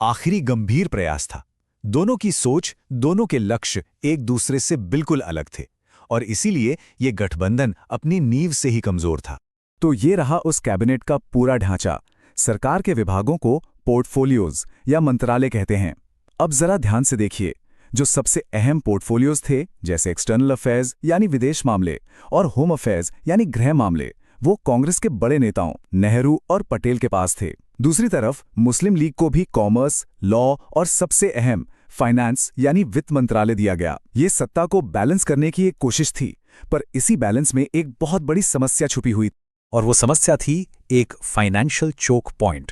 आखिरी गंभीर प्रयास था। दोनों की सोच, दोनों के लक्ष्य एक दूसरे से बिल्कुल अलग थे और इसीलिए ये गठबंधन अपनी नींव से ही कमजोर था। तो ये रहा उस कैबिनेट का पूरा ढांचा। सरकार के विभागों को पोर्टफोलियोज या मंत्रालय कहते हैं। अब जरा ध्यान से देखिए, जो सबसे अहम पोर्टफोलियोज थे, जैसे एक्सटर्नल अफेयर्स यानी विदेश मामले और होम अफेयर्स यानी गृह मामले, वो कांग्रेस के बड़े नेताओं नेहरू और पटेल के पास थे। दूसरी तरफ मुस्लिम लीग को भी कॉमर्स, लॉ और सबसे अहम फाइनेंस यानी वित्त मंत्रालय दिया गया। ये सत्ता को बैलेंस करने की एक कोशिश थी, पर इसी बैलेंस में एक बहुत बड़ी समस्या छुपी हुई, और वो समस्या थी एक फाइनेंशियल चोक पॉइंट।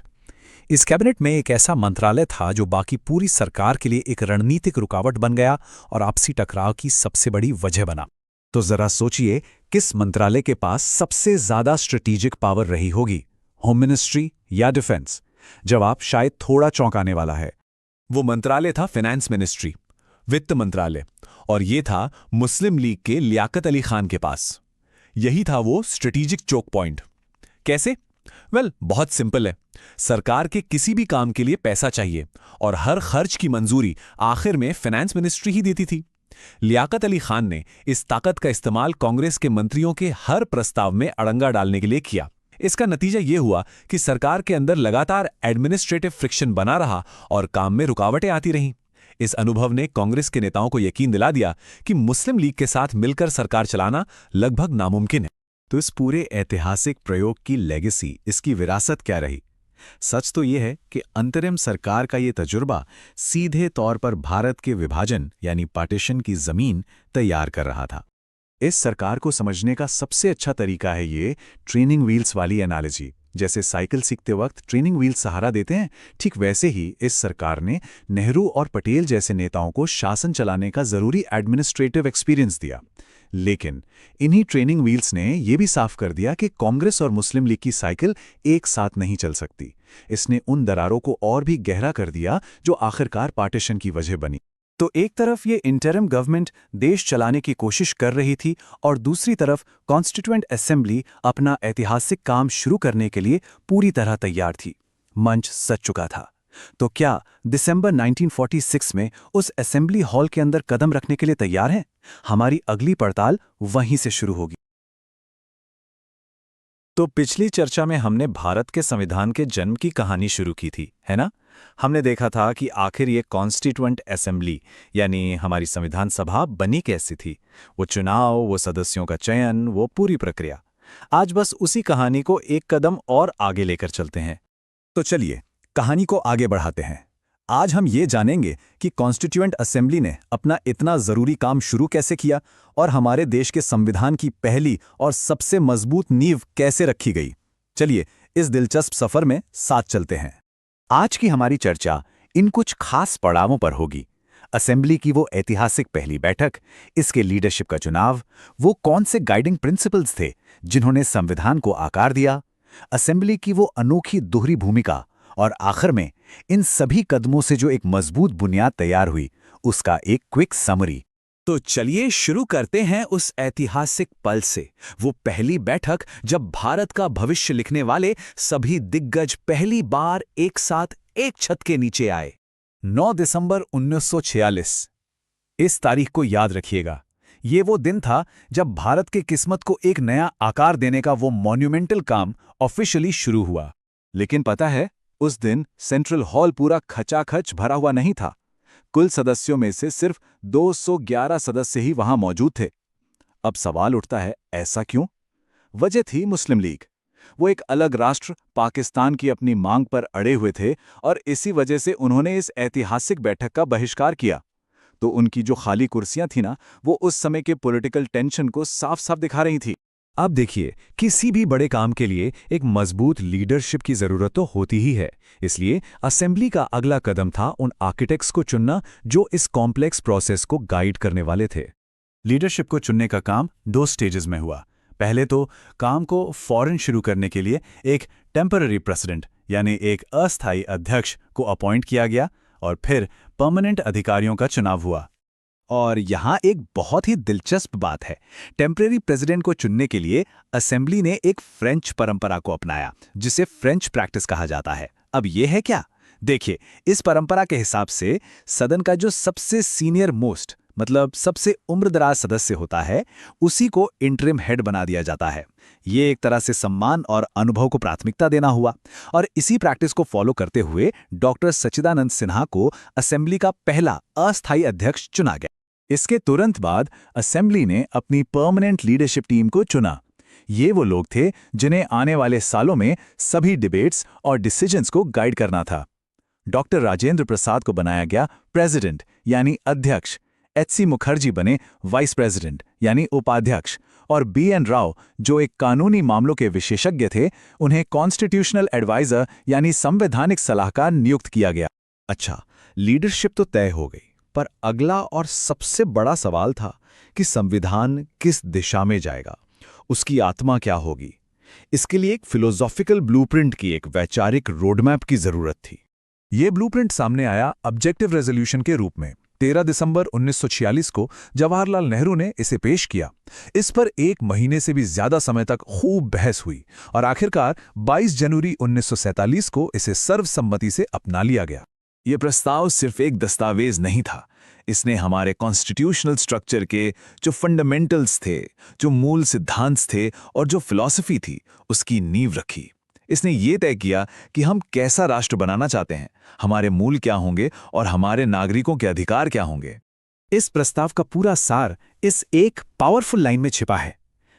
इस कैबिनेट में एक ऐसा मंत्रालय था जो बाकी पूरी सरकार के लिए एक रणनीतिक रुकावट बन गया और आपसी टकराव की सबसे बड़ी वजह बना। तो जरा सोचिए, किस मंत्रालय के पास सबसे ज्यादा स्ट्रेटेजिक पावर रही होगी? होम मिनिस्ट्री या डिफेंस? जवाब शायद थोड़ा चौंकाने वाला है। वो मंत्रालय था फाइनेंस मिनिस्ट्री, वित्त मंत्रालय, और ये था मुस्लिम लीग के लियाकत अली खान के पास। यही था वो स्ट्रेटेजिक चोक पॉइंट। कैसे? बहुत सिंपल है। सरकार के किसी भी काम के लिए पैसा चाहिए और हर खर्च की मंजूरी आखिर में फाइनेंस मिनिस्ट्री ही देती थी। लियाकत अली खान ने इस ताकत का इस्तेमाल कांग्रेस के मंत्रियों के हर प्रस्ताव में अड़ंगा डालने के लिए किया। इसका नतीजा ये हुआ कि सरकार के अंदर लगातार एडमिनिस्ट्रेटिव फ्रिक्शन बना रहा और काम में रुकावटें आती रहीं। इस अनुभव ने कांग्रेस के नेताओं को यकीन दिला दिया कि मुस्लिम लीग के साथ मिलकर सरकार चलाना लगभग नामुमकिन है। तो इस पूरे ऐतिहासिक प्रयोग की लेगेसी, इसकी विरासत क्या रही? सच तो यह है कि अंतरिम सरकार का ये तजुर्बा सीधे तौर पर भारत के विभाजन यानी पार्टीशन की जमीन तैयार कर रहा था। इस सरकार को समझने का सबसे अच्छा तरीका है ये ट्रेनिंग व्हील्स वाली एनालॉजी। जैसे साइकिल सीखते वक्त ट्रेनिंग व्हील सहारा देते हैं, ठीक वैसे ही इस सरकार ने नेहरू और पटेल जैसे नेताओं को शासन चलाने का जरूरी एडमिनिस्ट्रेटिव एक्सपीरियंस दिया। लेकिन इन्हीं ट्रेनिंग व्हील्स ने यह भी साफ कर दिया कि कांग्रेस और मुस्लिम लीग की साइकिल एक साथ नहीं चल सकती। इसने उन दरारों को और भी गहरा कर दिया जो आखिरकार पार्टीशन की वजह बनी। तो एक तरफ ये इंटरिम गवर्नमेंट देश चलाने की कोशिश कर रही थी और दूसरी तरफ कॉन्स्टिट्यूएंट असेंबली अपना ऐतिहासिक काम शुरू करने के लिए पूरी तरह तैयार थी। मंच सज चुका था। तो क्या दिसंबर 1946 में उस असेंबली हॉल के अंदर कदम रखने के लिए तैयार हैं? हमारी अगली पड़ताल वहीं से शुरू होगी। तो पिछली चर्चा में हमने भारत के संविधान के जन्म की कहानी शुरू की थी, है ना? हमने देखा था कि आखिर ये कॉन्स्टिट्यूएंट असेंबली यानी हमारी संविधान सभा बनी कैसी थी, वो चुनाव, वो सदस्यों का चयन, वो पूरी प्रक्रिया। आज बस उसी कहानी को एक कदम और आगे लेकर चलते हैं। तो चलिए कहानी को आगे बढ़ाते हैं। आज हम ये जानेंगे कि कॉन्स्टिट्यूएंट असेंबली ने अपना इतना जरूरी काम शुरू कैसे किया और हमारे देश के संविधान की पहली और सबसे मजबूत नींव कैसे रखी गई। चलिए इस दिलचस्प सफर में साथ चलते हैं। आज की हमारी चर्चा इन कुछ खास पड़ावों पर होगी। असेंबली की वो ऐतिहासिक पहली बैठक, इसके लीडरशिप का चुनाव, वो कौन से गाइडिंग प्रिंसिपल्स थे जिन्होंने संविधान को आकार दिया, असेंबली की वो अनोखी दोहरी भूमिका और आखिर में इन सभी कदमों से जो एक मजबूत बुनियाद तैयार हुई, उसका एक क्विक समरी। तो चलिए शुरू करते हैं उस ऐतिहासिक पल से, वो पहली बैठक जब भारत का भविष्य लिखने वाले सभी दिग्गज पहली बार एक साथ एक छत के नीचे आए। 9 दिसंबर 1946। इस तारीख को याद रखिएगा। ये वो दिन था जब भारत की किस्मत को एक नया आकार देने का वो मॉन्यूमेंटल काम ऑफिशियली शुरू हुआ। लेकिन पता है, उस दिन सेंट्रल हॉल पूरा खचाखच भरा हुआ नहीं था। कुल सदस्यों में से सिर्फ 211 सदस्य ही वहां मौजूद थे। अब सवाल उठता है, ऐसा क्यों? वजह थी मुस्लिम लीग। वो एक अलग राष्ट्र पाकिस्तान की अपनी मांग पर अड़े हुए थे और इसी वजह से उन्होंने इस ऐतिहासिक बैठक का बहिष्कार किया। तो उनकी जो खाली कुर्सियां थी ना, वो उस समय के पॉलिटिकल टेंशन को साफ साफ दिखा रही थी। अब देखिए, किसी भी बड़े काम के लिए एक मजबूत लीडरशिप की जरूरत तो होती ही है। इसलिए असेंबली का अगला कदम था उन आर्किटेक्ट्स को चुनना जो इस कॉम्प्लेक्स प्रोसेस को गाइड करने वाले थे। लीडरशिप को चुनने का काम 2 स्टेजेस में हुआ। पहले तो काम को फौरन शुरू करने के लिए एक टेम्पररी प्रेसिडेंट यानी एक अस्थायी अध्यक्ष को अपॉइंट किया गया और फिर परमानेंट अधिकारियों का चुनाव हुआ। और यहाँ एक बहुत ही दिलचस्प बात है, टेम्परेरी प्रेसिडेंट को चुनने के लिए असेंबली ने एक फ्रेंच परंपरा को अपनाया जिसे फ्रेंच प्रैक्टिस कहा जाता है। अब ये है क्या? देखिए, इस परंपरा के हिसाब से सदन का जो सबसे सीनियर मोस्ट मतलब सबसे उम्रदराज सदस्य होता है, उसी को इंटरिम हेड बना दिया जाता है। ये एक तरह से सम्मान और अनुभव को प्राथमिकता देना हुआ और इसी प्रैक्टिस को फॉलो करते हुए डॉक्टर सच्चिदानंद सिन्हा को असेंबली का पहला अस्थायी अध्यक्ष चुना गया। इसके तुरंत बाद असेंबली ने अपनी परमानेंट लीडरशिप टीम को चुना। ये वो लोग थे जिन्हें आने वाले सालों में सभी डिबेट्स और डिसीजंस को गाइड करना था। डॉक्टर राजेंद्र प्रसाद को बनाया गया प्रेसिडेंट यानी अध्यक्ष, एच.सी. मुखर्जी बने वाइस प्रेसिडेंट यानी उपाध्यक्ष और बी.एन. राव जो एक कानूनी मामलों के विशेषज्ञ थे, उन्हें कॉन्स्टिट्यूशनल एडवाइजर यानी संवैधानिक सलाहकार नियुक्त किया गया। अच्छा, लीडरशिप तो तय हो गई, पर अगला और सबसे बड़ा सवाल था कि संविधान किस दिशा में जाएगा, उसकी आत्मा क्या होगी। इसके लिए एक फिलोसॉफिकल ब्लूप्रिंट की, एक वैचारिक रोडमैप की जरूरत थी। ये ब्लूप्रिंट सामने आया ऑब्जेक्टिव रेजोल्यूशन के रूप में। 13 दिसंबर 1946 को जवाहरलाल नेहरू ने इसे पेश किया। इस पर 1 महीने से भी ज्यादा समय तक खूब बहस हुई और आखिरकार 22 जनवरी 1947 को इसे सर्वसम्मति से अपना लिया गया। ये प्रस्ताव सिर्फ एक दस्तावेज नहीं था, इसने हमारे कॉन्स्टिट्यूशनल स्ट्रक्चर के जो फंडामेंटल्स थे, जो मूल सिद्धांत थे और जो फिलॉसफी थी, उसकी नींव रखी। इसने ये तय किया कि हम कैसा राष्ट्र बनाना चाहते हैं, हमारे मूल क्या होंगे और हमारे नागरिकों के अधिकार क्या होंगे। इस प्रस्ताव का पूरा सार इस एक पावरफुल लाइन में छिपा है: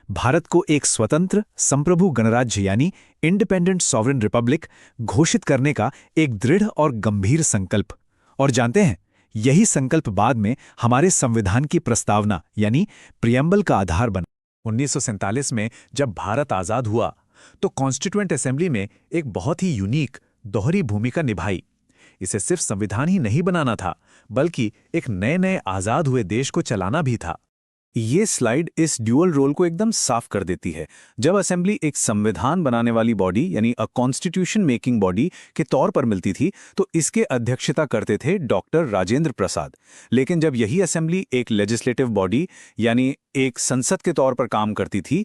भारत को एक स्वतंत्र संप्रभु गणराज्य यानी इंडिपेंडेंट सॉवरेन रिपब्लिक घोषित करने का एक दृढ़ और गंभीर संकल्प। और जानते हैं, यही संकल्प बाद में हमारे संविधान की प्रस्तावना यानी प्रियम्बल का आधार बना। 1947 में जब भारत आजाद हुआ, तो कॉन्स्टिट्यूएंट असेंबली में एक बहुत ही यूनिक दोहरी भूमिका निभाई। इसे सिर्फ संविधान ही नहीं बनाना था, बल्कि एक नए आज़ाद हुए देश को चलाना भी था। ये स्लाइड इस ड्यूअल रोल को एकदम साफ कर देती है। जब असेंबली एक संविधान बनाने वाली बॉडी यानी अ कॉन्स्टिट्यूशन मेकिंग बॉडी के तौर पर मिलती थी, तो इसके अध्यक्षता करते थे डॉक्टर राजेंद्र प्रसाद। लेकिन जब यही असेंबली एक लेजिस्लेटिव बॉडी यानी एक संसद के तौर पर काम करती थी,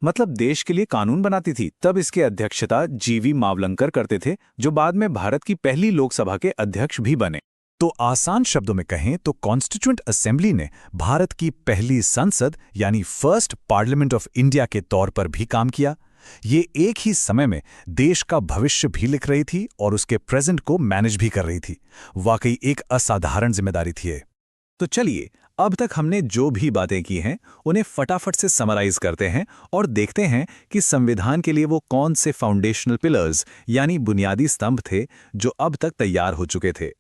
मतलब देश के लिए कानून बनाती थी, तब इसके अध्यक्षता जीवी मावलंकर करते थे, जो बाद में भारत की पहली लोकसभा के अध्यक्ष भी बने। तो आसान शब्दों में कहें तो कॉन्स्टिट्यूएंट असेंबली ने भारत की पहली संसद यानी फर्स्ट पार्लियामेंट ऑफ इंडिया के तौर पर भी काम किया। ये एक ही समय में देश का भविष्य भी लिख रही थी और उसके प्रेजेंट को मैनेज भी कर रही थी। वाकई एक असाधारण जिम्मेदारी थी ये। तो चलिए, अब तक हमने जो भी बातें की हैं उन्हें फटाफट से समराइज करते हैं और देखते हैं कि संविधान के लिए वो कौन से फाउंडेशनल पिलर्स यानी बुनियादी स्तंभ थे जो अब तक तैयार हो चुके थे।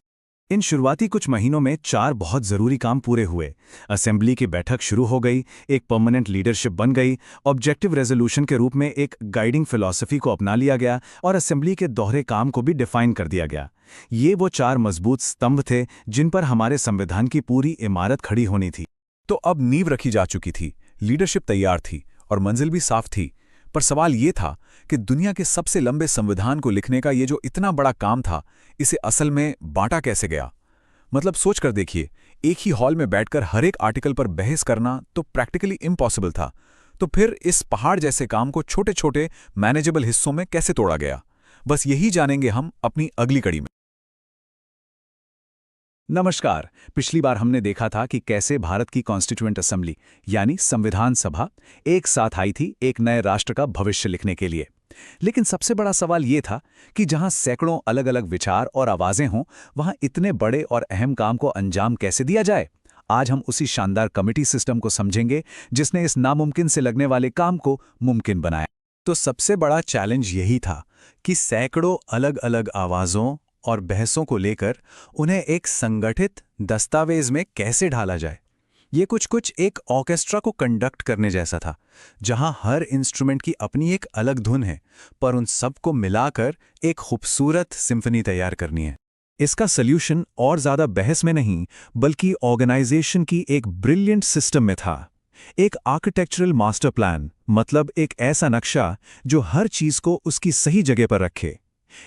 इन शुरुआती कुछ महीनों में 4 बहुत जरूरी काम पूरे हुए। असेंबली की बैठक शुरू हो गई, एक परमानेंट लीडरशिप बन गई, ऑब्जेक्टिव रेजोल्यूशन के रूप में एक गाइडिंग फिलॉसफी को अपना लिया गया और असेंबली के दोहरे काम को भी डिफाइन कर दिया गया। ये वो 4 मजबूत स्तंभ थे जिन पर हमारे संविधान की पूरी इमारत खड़ी होनी थी। तो अब नींव रखी जा चुकी थी, लीडरशिप तैयार थी और मंजिल भी साफ थी। पर सवाल ये था कि दुनिया के सबसे लंबे संविधान को लिखने का ये जो इतना बड़ा काम था, इसे असल में बांटा कैसे गया? मतलब सोच कर देखिए, एक ही हॉल में बैठकर हर एक आर्टिकल पर बहस करना तो प्रैक्टिकली इम्पॉसिबल था। तो फिर इस पहाड़ जैसे काम को छोटे छोटे मैनेजेबल हिस्सों में कैसे तोड़ा गया? बस यही जानेंगे हम अपनी अगली कड़ी में। नमस्कार। पिछली बार हमने देखा था कि कैसे भारत की कॉन्स्टिट्यूएंट असेंबली यानी संविधान सभा एक साथ आई थी एक नए राष्ट्र का भविष्य लिखने के लिए। लेकिन सबसे बड़ा सवाल ये था कि जहां सैकड़ों अलग अलग विचार और आवाजें हों, वहां इतने बड़े और अहम काम को अंजाम कैसे दिया जाए? आज हम उसी शानदार कमिटी सिस्टम को समझेंगे जिसने इस नामुमकिन से लगने वाले काम को मुमकिन बनाया। तो सबसे बड़ा चैलेंज यही था कि सैकड़ों अलग अलग आवाजों और बहसों को लेकर उन्हें एक संगठित दस्तावेज में कैसे ढाला जाए। ये कुछ एक ऑर्केस्ट्रा को कंडक्ट करने जैसा था, जहां हर इंस्ट्रूमेंट की अपनी एक अलग धुन है, पर उन सबको मिलाकर एक खूबसूरत सिम्फनी तैयार करनी है। इसका सल्यूशन और ज्यादा बहस में नहीं, बल्कि ऑर्गेनाइजेशन की एक ब्रिलियंट सिस्टम में था। एक आर्किटेक्चरल मास्टर प्लान, मतलब एक ऐसा नक्शा जो हर चीज को उसकी सही जगह पर रखे।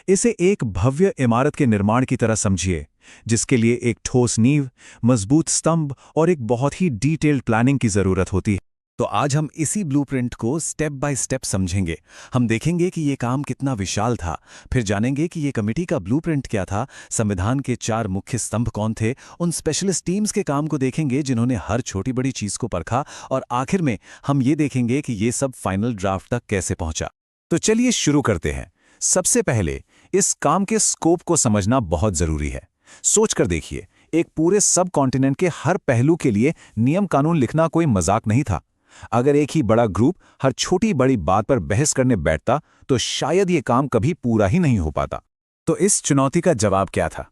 इसे एक भव्य इमारत के निर्माण की तरह समझिए, जिसके लिए एक ठोस नींव, मजबूत स्तंभ और एक बहुत ही डिटेल्ड प्लानिंग की जरूरत होती है। तो आज हम इसी ब्लूप्रिंट को स्टेप बाय स्टेप समझेंगे। हम देखेंगे कि ये काम कितना विशाल था, फिर जानेंगे कि ये कमेटी का ब्लूप्रिंट क्या था, संविधान के 4 मुख्य स्तंभ कौन थे, उन स्पेशलिस्ट टीम्स के काम को देखेंगे जिन्होंने हर छोटी बड़ी चीज को परखा, और आखिर में हम ये देखेंगे कि ये सब फाइनल ड्राफ्ट तक कैसे पहुंचा। तो चलिए शुरू करते हैं। सबसे पहले इस काम के स्कोप को समझना बहुत जरूरी है। सोचकर देखिए, एक पूरे सब कॉन्टिनेंट के हर पहलू के लिए नियम कानून लिखना कोई मजाक नहीं था। अगर एक ही बड़ा ग्रुप हर छोटी बड़ी बात पर बहस करने बैठता तो शायद ये काम कभी पूरा ही नहीं हो पाता। तो इस चुनौती का जवाब क्या था?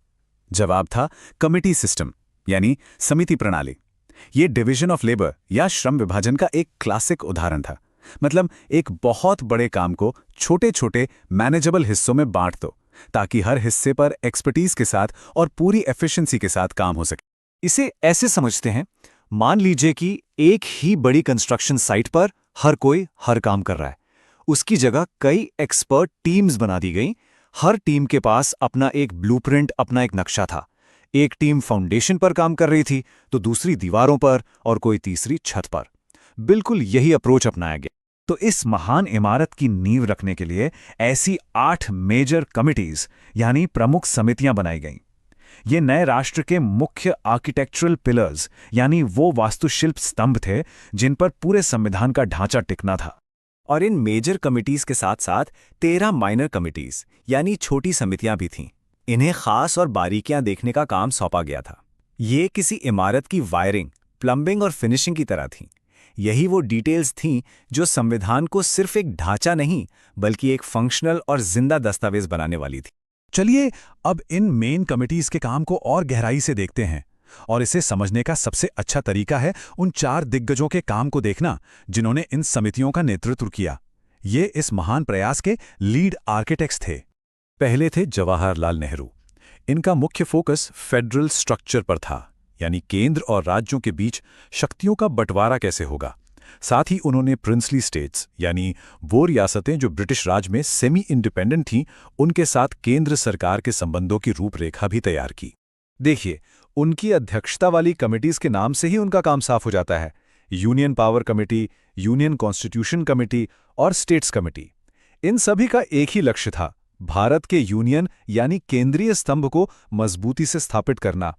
जवाब था कमिटी सिस्टम, यानी समिति प्रणाली। ये डिवीजन ऑफ लेबर या श्रम विभाजन का एक क्लासिक उदाहरण था। मतलब एक बहुत बड़े काम को छोटे छोटे मैनेजेबल हिस्सों में बांट दो, ताकि हर हिस्से पर एक्सपर्टीज के साथ और पूरी एफिशिएंसी के साथ काम हो सके। इसे ऐसे समझते हैं, मान लीजिए कि एक ही बड़ी कंस्ट्रक्शन साइट पर हर कोई हर काम कर रहा है। उसकी जगह कई एक्सपर्ट टीम्स बना दी गई। हर टीम के पास अपना एक ब्लूप्रिंट, अपना एक नक्शा था। एक टीम फाउंडेशन पर काम कर रही थी, तो दूसरी दीवारों पर और कोई तीसरी छत पर। बिल्कुल यही अप्रोच अपनाया गया। तो इस महान इमारत की नींव रखने के लिए ऐसी 8 मेजर कमिटीज यानी प्रमुख समितियां बनाई गईं। ये नए राष्ट्र के मुख्य आर्किटेक्चरल पिलर्स यानी वो वास्तुशिल्प स्तंभ थे जिन पर पूरे संविधान का ढांचा टिकना था। और इन मेजर कमिटीज के साथ साथ 13 माइनर कमिटीज यानी छोटी समितियां भी थीं। इन्हें खास और बारीकियां देखने का काम सौंपा गया था। ये किसी इमारत की वायरिंग, प्लम्बिंग और फिनिशिंग की तरह थीं। यही वो डिटेल्स थीं जो संविधान को सिर्फ एक ढांचा नहीं, बल्कि एक फंक्शनल और जिंदा दस्तावेज बनाने वाली थी। चलिए अब इन मेन कमिटीज के काम को और गहराई से देखते हैं, और इसे समझने का सबसे अच्छा तरीका है उन 4 दिग्गजों के काम को देखना जिन्होंने इन समितियों का नेतृत्व किया। ये इस महान प्रयास के लीड आर्किटेक्ट्स थे। पहले थे जवाहरलाल नेहरू। इनका मुख्य फोकस फेडरल स्ट्रक्चर पर था, यानी केंद्र और राज्यों के बीच शक्तियों का बंटवारा कैसे होगा। साथ ही उन्होंने प्रिंसली स्टेट्स, यानी वो रियासतें जो ब्रिटिश राज में सेमी इंडिपेंडेंट थीं, उनके साथ केंद्र सरकार के संबंधों की रूपरेखा भी तैयार की। देखिए, उनकी अध्यक्षता वाली कमिटीज के नाम से ही उनका काम साफ हो जाता है। Union power committee, union constitution committee और स्टेट्स कमेटी। इन सभी का एक ही लक्ष्य था, भारत के यूनियन यानी केंद्रीय स्तंभ को मजबूती से स्थापित करना।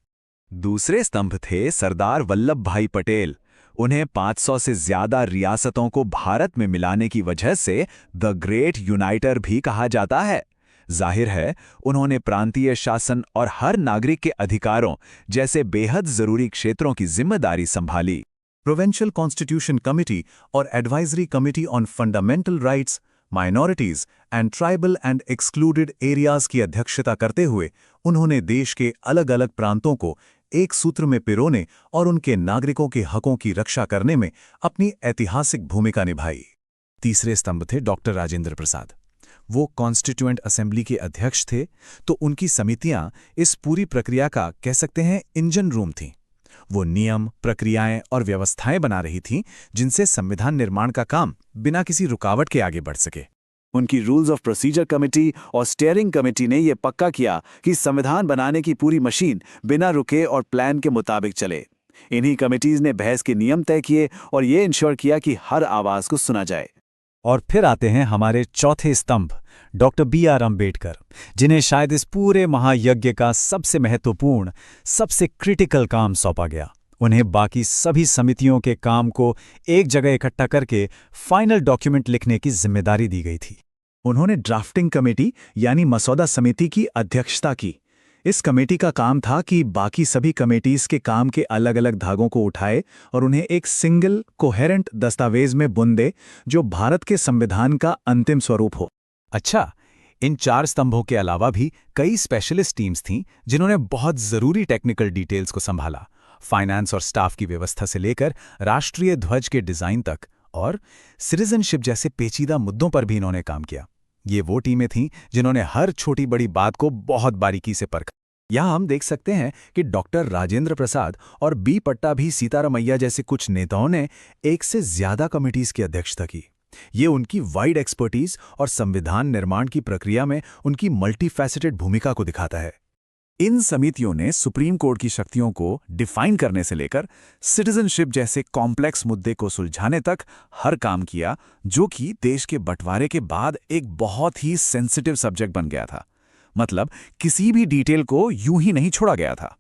दूसरे स्तंभ थे सरदार वल्लभ भाई पटेल। उन्हें 500 से ज्यादा रियासतों को भारत में मिलाने की वजह से द ग्रेट यूनाइटर भी कहा जाता है। जाहिर है, उन्होंने प्रांतीय शासन और हर नागरिक के अधिकारों जैसे बेहद जरूरी क्षेत्रों की जिम्मेदारी संभाली। प्रोविंशियल कॉन्स्टिट्यूशन कमेटी और advisory committee on fundamental rights, minorities and tribal and excluded areas की अध्यक्षता करते हुए उन्होंने देश के अलग अलग प्रांतों को एक सूत्र में पिरोने और उनके नागरिकों के हकों की रक्षा करने में अपनी ऐतिहासिक भूमिका निभाई। तीसरे स्तंभ थे डॉक्टर राजेंद्र प्रसाद। वो कॉन्स्टिट्यूएंट असेंबली के अध्यक्ष थे, तो उनकी समितियां इस पूरी प्रक्रिया का कह सकते हैं इंजन रूम थीं। वो नियम, प्रक्रियाएं और व्यवस्थाएं बना रही थीं जिनसे संविधान निर्माण का काम बिना किसी रुकावट के आगे बढ़ सके। उनकी रूल्स ऑफ प्रोसीजर कमेटी और स्टीयरिंग कमेटी ने यह पक्का किया कि संविधान बनाने की पूरी मशीन बिना रुके और प्लान के मुताबिक चले। इन्हीं कमेटीज ने बहस के नियम तय किए और ये इंश्योर किया कि हर आवाज को सुना जाए। और फिर आते हैं हमारे चौथे स्तंभ, डॉक्टर B.R. अम्बेडकर, जिन्हें शायद इस पूरे महायज्ञ का सबसे महत्वपूर्ण, सबसे क्रिटिकल काम सौंपा गया। उन्हें बाकी सभी समितियों के काम को एक जगह इकट्ठा करके फाइनल डॉक्यूमेंट लिखने की जिम्मेदारी दी गई थी। उन्होंने ड्राफ्टिंग कमेटी यानी मसौदा समिति की अध्यक्षता की। इस कमेटी का काम था कि बाकी सभी कमेटीज के काम के अलग अलग धागों को उठाए और उन्हें एक सिंगल कोहेरेंट दस्तावेज में बुन दे जो भारत के संविधान का अंतिम स्वरूप हो। अच्छा, इन 4 स्तंभों के अलावा भी कई स्पेशलिस्ट टीम्स थीं जिन्होंने बहुत जरूरी टेक्निकल डिटेल्स को संभाला। फाइनेंस और स्टाफ की व्यवस्था से लेकर राष्ट्रीय ध्वज के डिजाइन तक और सिटीजनशिप जैसे पेचीदा मुद्दों पर भी इन्होंने काम किया। ये वो टीमें थीं जिन्होंने हर छोटी बड़ी बात को बहुत बारीकी से परखा। यहाँ हम देख सकते हैं कि डॉक्टर राजेंद्र प्रसाद और B. पट्टाभी सीतारमैया जैसे कुछ नेताओं ने एक से ज्यादा कमिटीज की अध्यक्षता की। ये उनकी वाइड एक्सपर्टीज और संविधान निर्माण की प्रक्रिया में उनकी मल्टीफैसेटेड भूमिका को दिखाता है। इन समितियों ने सुप्रीम कोर्ट की शक्तियों को डिफाइन करने से लेकर सिटीजनशिप जैसे कॉम्प्लेक्स मुद्दे को सुलझाने तक हर काम किया, जो कि देश के बंटवारे के बाद एक बहुत ही सेंसिटिव सब्जेक्ट बन गया था। मतलब किसी भी डिटेल को यूं ही नहीं छोड़ा गया था।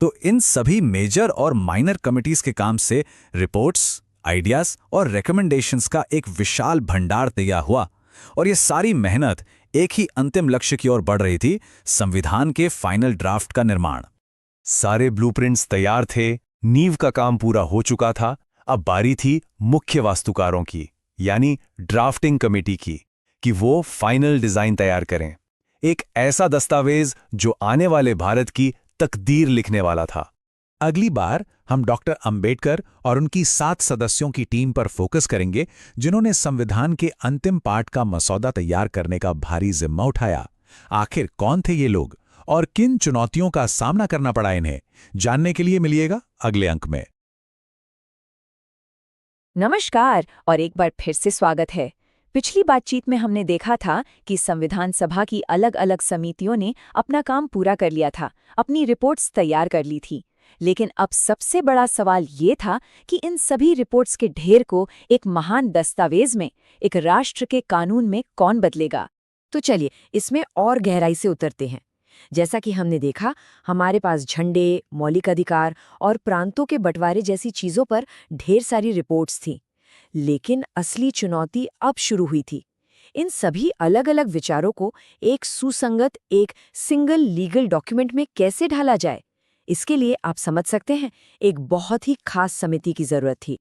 तो इन सभी मेजर और माइनर कमिटीज के काम से रिपोर्ट्स, आइडियाज और रिकमेंडेशंस का एक विशाल भंडार तैयार हुआ और ये सारी मेहनत एक ही अंतिम लक्ष्य की ओर बढ़ रही थी, संविधान के फाइनल ड्राफ्ट का निर्माण। सारे ब्लूप्रिंट्स तैयार थे, नींव का काम पूरा हो चुका था। अब बारी थी मुख्य वास्तुकारों की, यानी ड्राफ्टिंग कमेटी की, कि वो फाइनल डिजाइन तैयार करें। एक ऐसा दस्तावेज जो आने वाले भारत की तकदीर लिखने वाला था। अगली बार हम डॉक्टर अंबेडकर और उनकी 7 सदस्यों की टीम पर फोकस करेंगे जिन्होंने संविधान के अंतिम पार्ट का मसौदा तैयार करने का भारी जिम्मा उठाया। आखिर कौन थे ये लोग और किन चुनौतियों का सामना करना पड़ा इन्हें, जानने के लिए मिलिएगा अगले अंक में। नमस्कार और एक बार फिर से स्वागत है। पिछली बातचीत में हमने देखा था कि संविधान सभा की अलग अलग समितियों ने अपना काम पूरा कर लिया था, अपनी रिपोर्ट्स तैयार कर ली थी। लेकिन अब सबसे बड़ा सवाल ये था कि इन सभी रिपोर्ट्स के ढेर को एक महान दस्तावेज में, एक राष्ट्र के कानून में कौन बदलेगा। तो चलिए इसमें और गहराई से उतरते हैं। जैसा कि हमने देखा, हमारे पास झंडे, मौलिक अधिकार और प्रांतों के बंटवारे जैसी चीजों पर ढेर सारी रिपोर्ट्स थीं। लेकिन असली चुनौती अब शुरू हुई थी। इन सभी अलग अलग विचारों को एक सुसंगत, एक सिंगल लीगल डॉक्यूमेंट में कैसे ढाला जाए। इसके लिए आप समझ सकते हैं, एक बहुत ही खास समिति की जरूरत थी।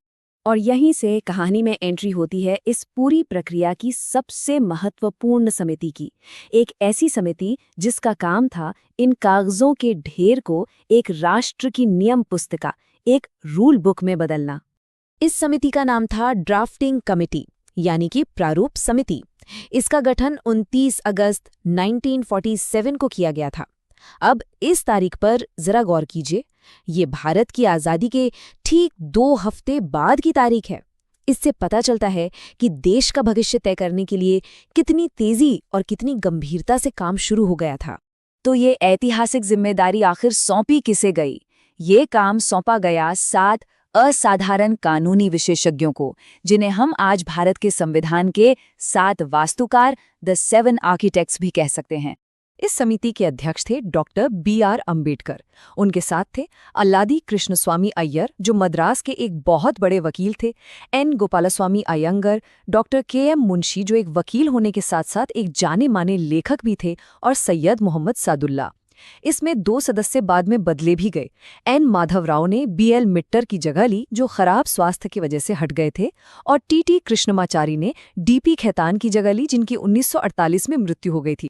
और यहीं से कहानी में एंट्री होती है इस पूरी प्रक्रिया की सबसे महत्वपूर्ण समिति की। एक ऐसी समिति जिसका काम था इन कागजों के ढेर को एक राष्ट्र की नियम पुस्तिका, एक रूल बुक में बदलना। इस समिति का नाम था ड्राफ्टिंग कमेटी। यानी कि प्रारूप समिति। इसका गठन 29 अगस्त 1947 को किया गया था। अब इस तारीख पर जरा गौर कीजिए, ये भारत की आज़ादी के ठीक 2 हफ्ते बाद की तारीख है। इससे पता चलता है कि देश का भविष्य तय करने के लिए कितनी तेजी और कितनी गंभीरता से काम शुरू हो गया था। तो ये ऐतिहासिक जिम्मेदारी आखिर सौंपी किसे गई? ये काम सौंपा गया 7 असाधारण कानूनी विशेषज्ञों को, जिन्हें हम आज भारत के संविधान के 7 वास्तुकार, द 7 आर्किटेक्ट्स भी कह सकते हैं। इस समिति के अध्यक्ष थे डॉक्टर B.R. अम्बेडकर। उनके साथ थे अल्लादी कृष्णस्वामी अय्यर, जो मद्रास के एक बहुत बड़े वकील थे, N. Gopalaswami Ayyangar, doctor K.M. Munshi, जो एक वकील होने के साथ साथ एक जाने माने लेखक भी थे, और सैयद मोहम्मद सादुल्ला। इसमें 2 सदस्य बाद में बदले भी गए। N. माधवराव ने B.L. मिट्टर की जगह ली, जो खराब स्वास्थ्य की वजह से हट गए थे, और T.T. कृष्णमाचारी ने D.P. खेतान की जगह ली, जिनकी 1948 में मृत्यु हो गई थी।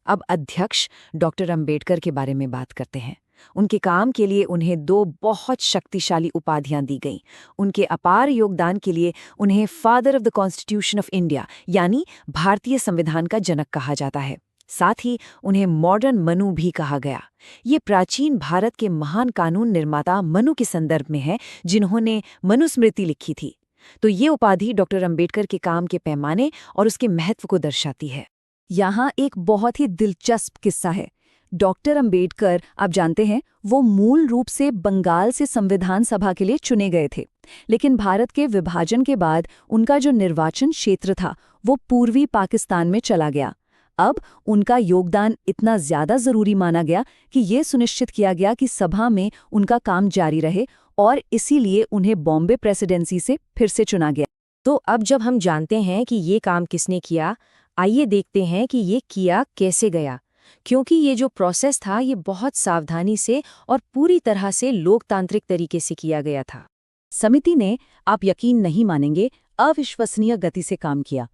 अब अध्यक्ष डॉक्टर अंबेडकर के बारे में बात करते हैं। उनके काम के लिए उन्हें 2 बहुत शक्तिशाली उपाधियां दी गईं। उनके अपार योगदान के लिए उन्हें father of the constitution of India, यानी भारतीय संविधान का जनक कहा जाता है। साथ ही उन्हें मॉडर्न मनु भी कहा गया। ये प्राचीन भारत के महान कानून निर्माता मनु के संदर्भ में है, जिन्होंने मनुस्मृति लिखी थी। तो ये उपाधि डॉक्टर अंबेडकर के काम के पैमाने और उसके महत्व को दर्शाती है। यहाँ एक बहुत ही दिलचस्प किस्सा है। डॉक्टर अंबेडकर, आप जानते हैं, वो मूल रूप से बंगाल से संविधान सभा के लिए चुने गए थे, लेकिन भारत के विभाजन के बाद उनका जो निर्वाचन क्षेत्र था वो पूर्वी पाकिस्तान में चला गया। अब उनका योगदान इतना ज्यादा जरूरी माना गया कि ये सुनिश्चित किया गया कि सभा में उनका काम जारी रहे, और इसीलिए उन्हें बॉम्बे प्रेसिडेंसी से फिर से चुना गया। तो अब जब हम जानते हैं कि ये काम किसने किया, आइए देखते हैं कि ये किया कैसे गया। क्योंकि ये जो प्रोसेस था, ये बहुत सावधानी से और पूरी तरह से लोकतांत्रिक तरीके से किया गया था। समिति ने, आप यकीन नहीं मानेंगे, अविश्वसनीय गति से काम किया।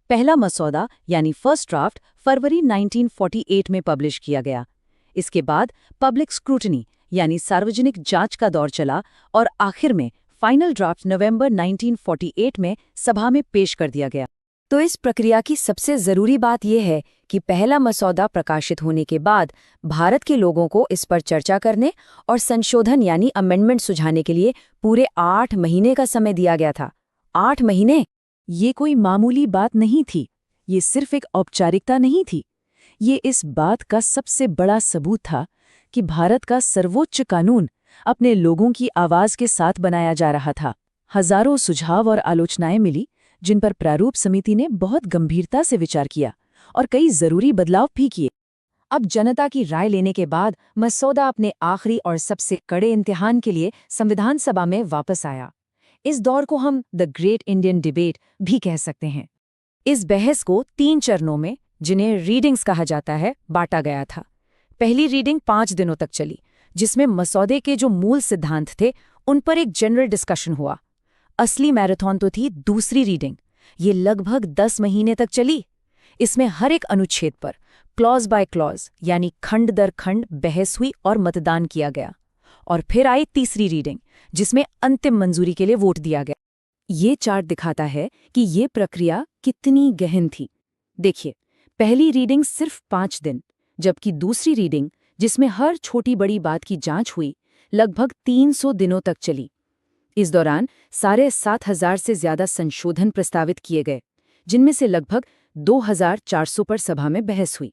पहला मसौदा यानी फर्स्ट ड्राफ्ट फरवरी 1948 में पब्लिश किया गया। इसके बाद पब्लिक स्क्रूटनी यानी सार्वजनिक जांच का दौर चला, और आखिर में फाइनल ड्राफ्ट नवंबर 1948 में सभा में पेश कर दिया गया। तो इस प्रक्रिया की सबसे जरूरी बात यह है कि पहला मसौदा प्रकाशित होने के बाद भारत के लोगों को इस पर चर्चा करने और संशोधन यानी अमेंडमेंट सुझाने के लिए पूरे 8 महीने का समय दिया गया था। 8 महीने! ये कोई मामूली बात नहीं थी। ये सिर्फ एक औपचारिकता नहीं थी। ये इस बात का सबसे बड़ा सबूत था कि भारत का सर्वोच्च कानून अपने लोगों की आवाज के साथ बनाया जा रहा था। हजारों सुझाव और आलोचनाएं मिली, जिन पर प्रारूप समिति ने बहुत गंभीरता से विचार किया और कई जरूरी बदलाव भी किए। अब जनता की राय लेने के बाद मसौदा अपने आखिरी और सबसे कड़े इम्तिहान के लिए संविधान सभा में वापस आया। इस दौर को हम द ग्रेट इंडियन डिबेट भी कह सकते हैं। इस बहस को 3 चरणों में, जिन्हें रीडिंग्स कहा जाता है, बांटा गया था। पहली रीडिंग 5 दिनों तक चली, जिसमें मसौदे के जो मूल सिद्धांत थे उन पर एक जनरल डिस्कशन हुआ। असली मैराथन तो थी दूसरी रीडिंग। ये लगभग 10 महीने तक चली। इसमें हर एक अनुच्छेद पर क्लॉज बाय क्लॉज यानी खंड दर खंड बहस हुई और मतदान किया गया। और फिर आई तीसरी रीडिंग, जिसमें अंतिम मंजूरी के लिए वोट दिया गया। ये चार्ट दिखाता है कि ये प्रक्रिया कितनी गहन थी। देखिए, पहली रीडिंग सिर्फ 5 दिन, जबकि दूसरी रीडिंग, जिसमें हर छोटी बड़ी बात की जांच हुई, लगभग 300 दिनों तक चली। इस दौरान 7,500 से ज्यादा संशोधन प्रस्तावित किए गए, जिनमें से लगभग 2,400 पर सभा में बहस हुई।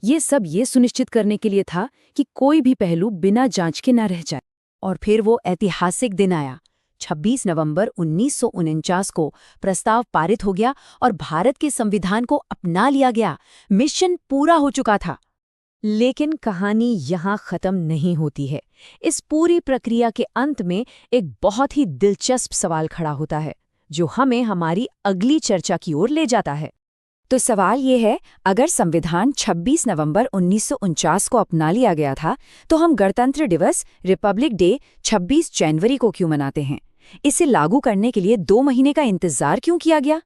ये सब ये सुनिश्चित करने के लिए था कि कोई भी पहलू बिना जांच के न रह जाए। और फिर वो ऐतिहासिक दिन आया। 26 नवंबर 1949 को प्रस्ताव पारित हो गया और भारत के संविधान को अपना लिया गया। मिशन पूरा हो चुका था। लेकिन कहानी यहाँ खत्म नहीं होती है। इस पूरी प्रक्रिया के अंत में एक बहुत ही दिलचस्प सवाल खड़ा होता है, जो हमें हमारी अगली चर्चा की ओर ले जाता है। तो सवाल ये है, अगर संविधान 26 नवंबर 1949 को अपना लिया गया था, तो हम गणतंत्र दिवस, रिपब्लिक डे, 26 जनवरी को क्यों मनाते हैं? इसे लागू करने के लिए 2 महीने का इंतजार क्यों किया गया?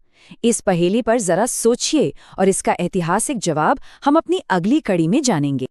इस पहेली पर जरा सोचिए और इसका ऐतिहासिक जवाब हम अपनी अगली कड़ी में जानेंगे।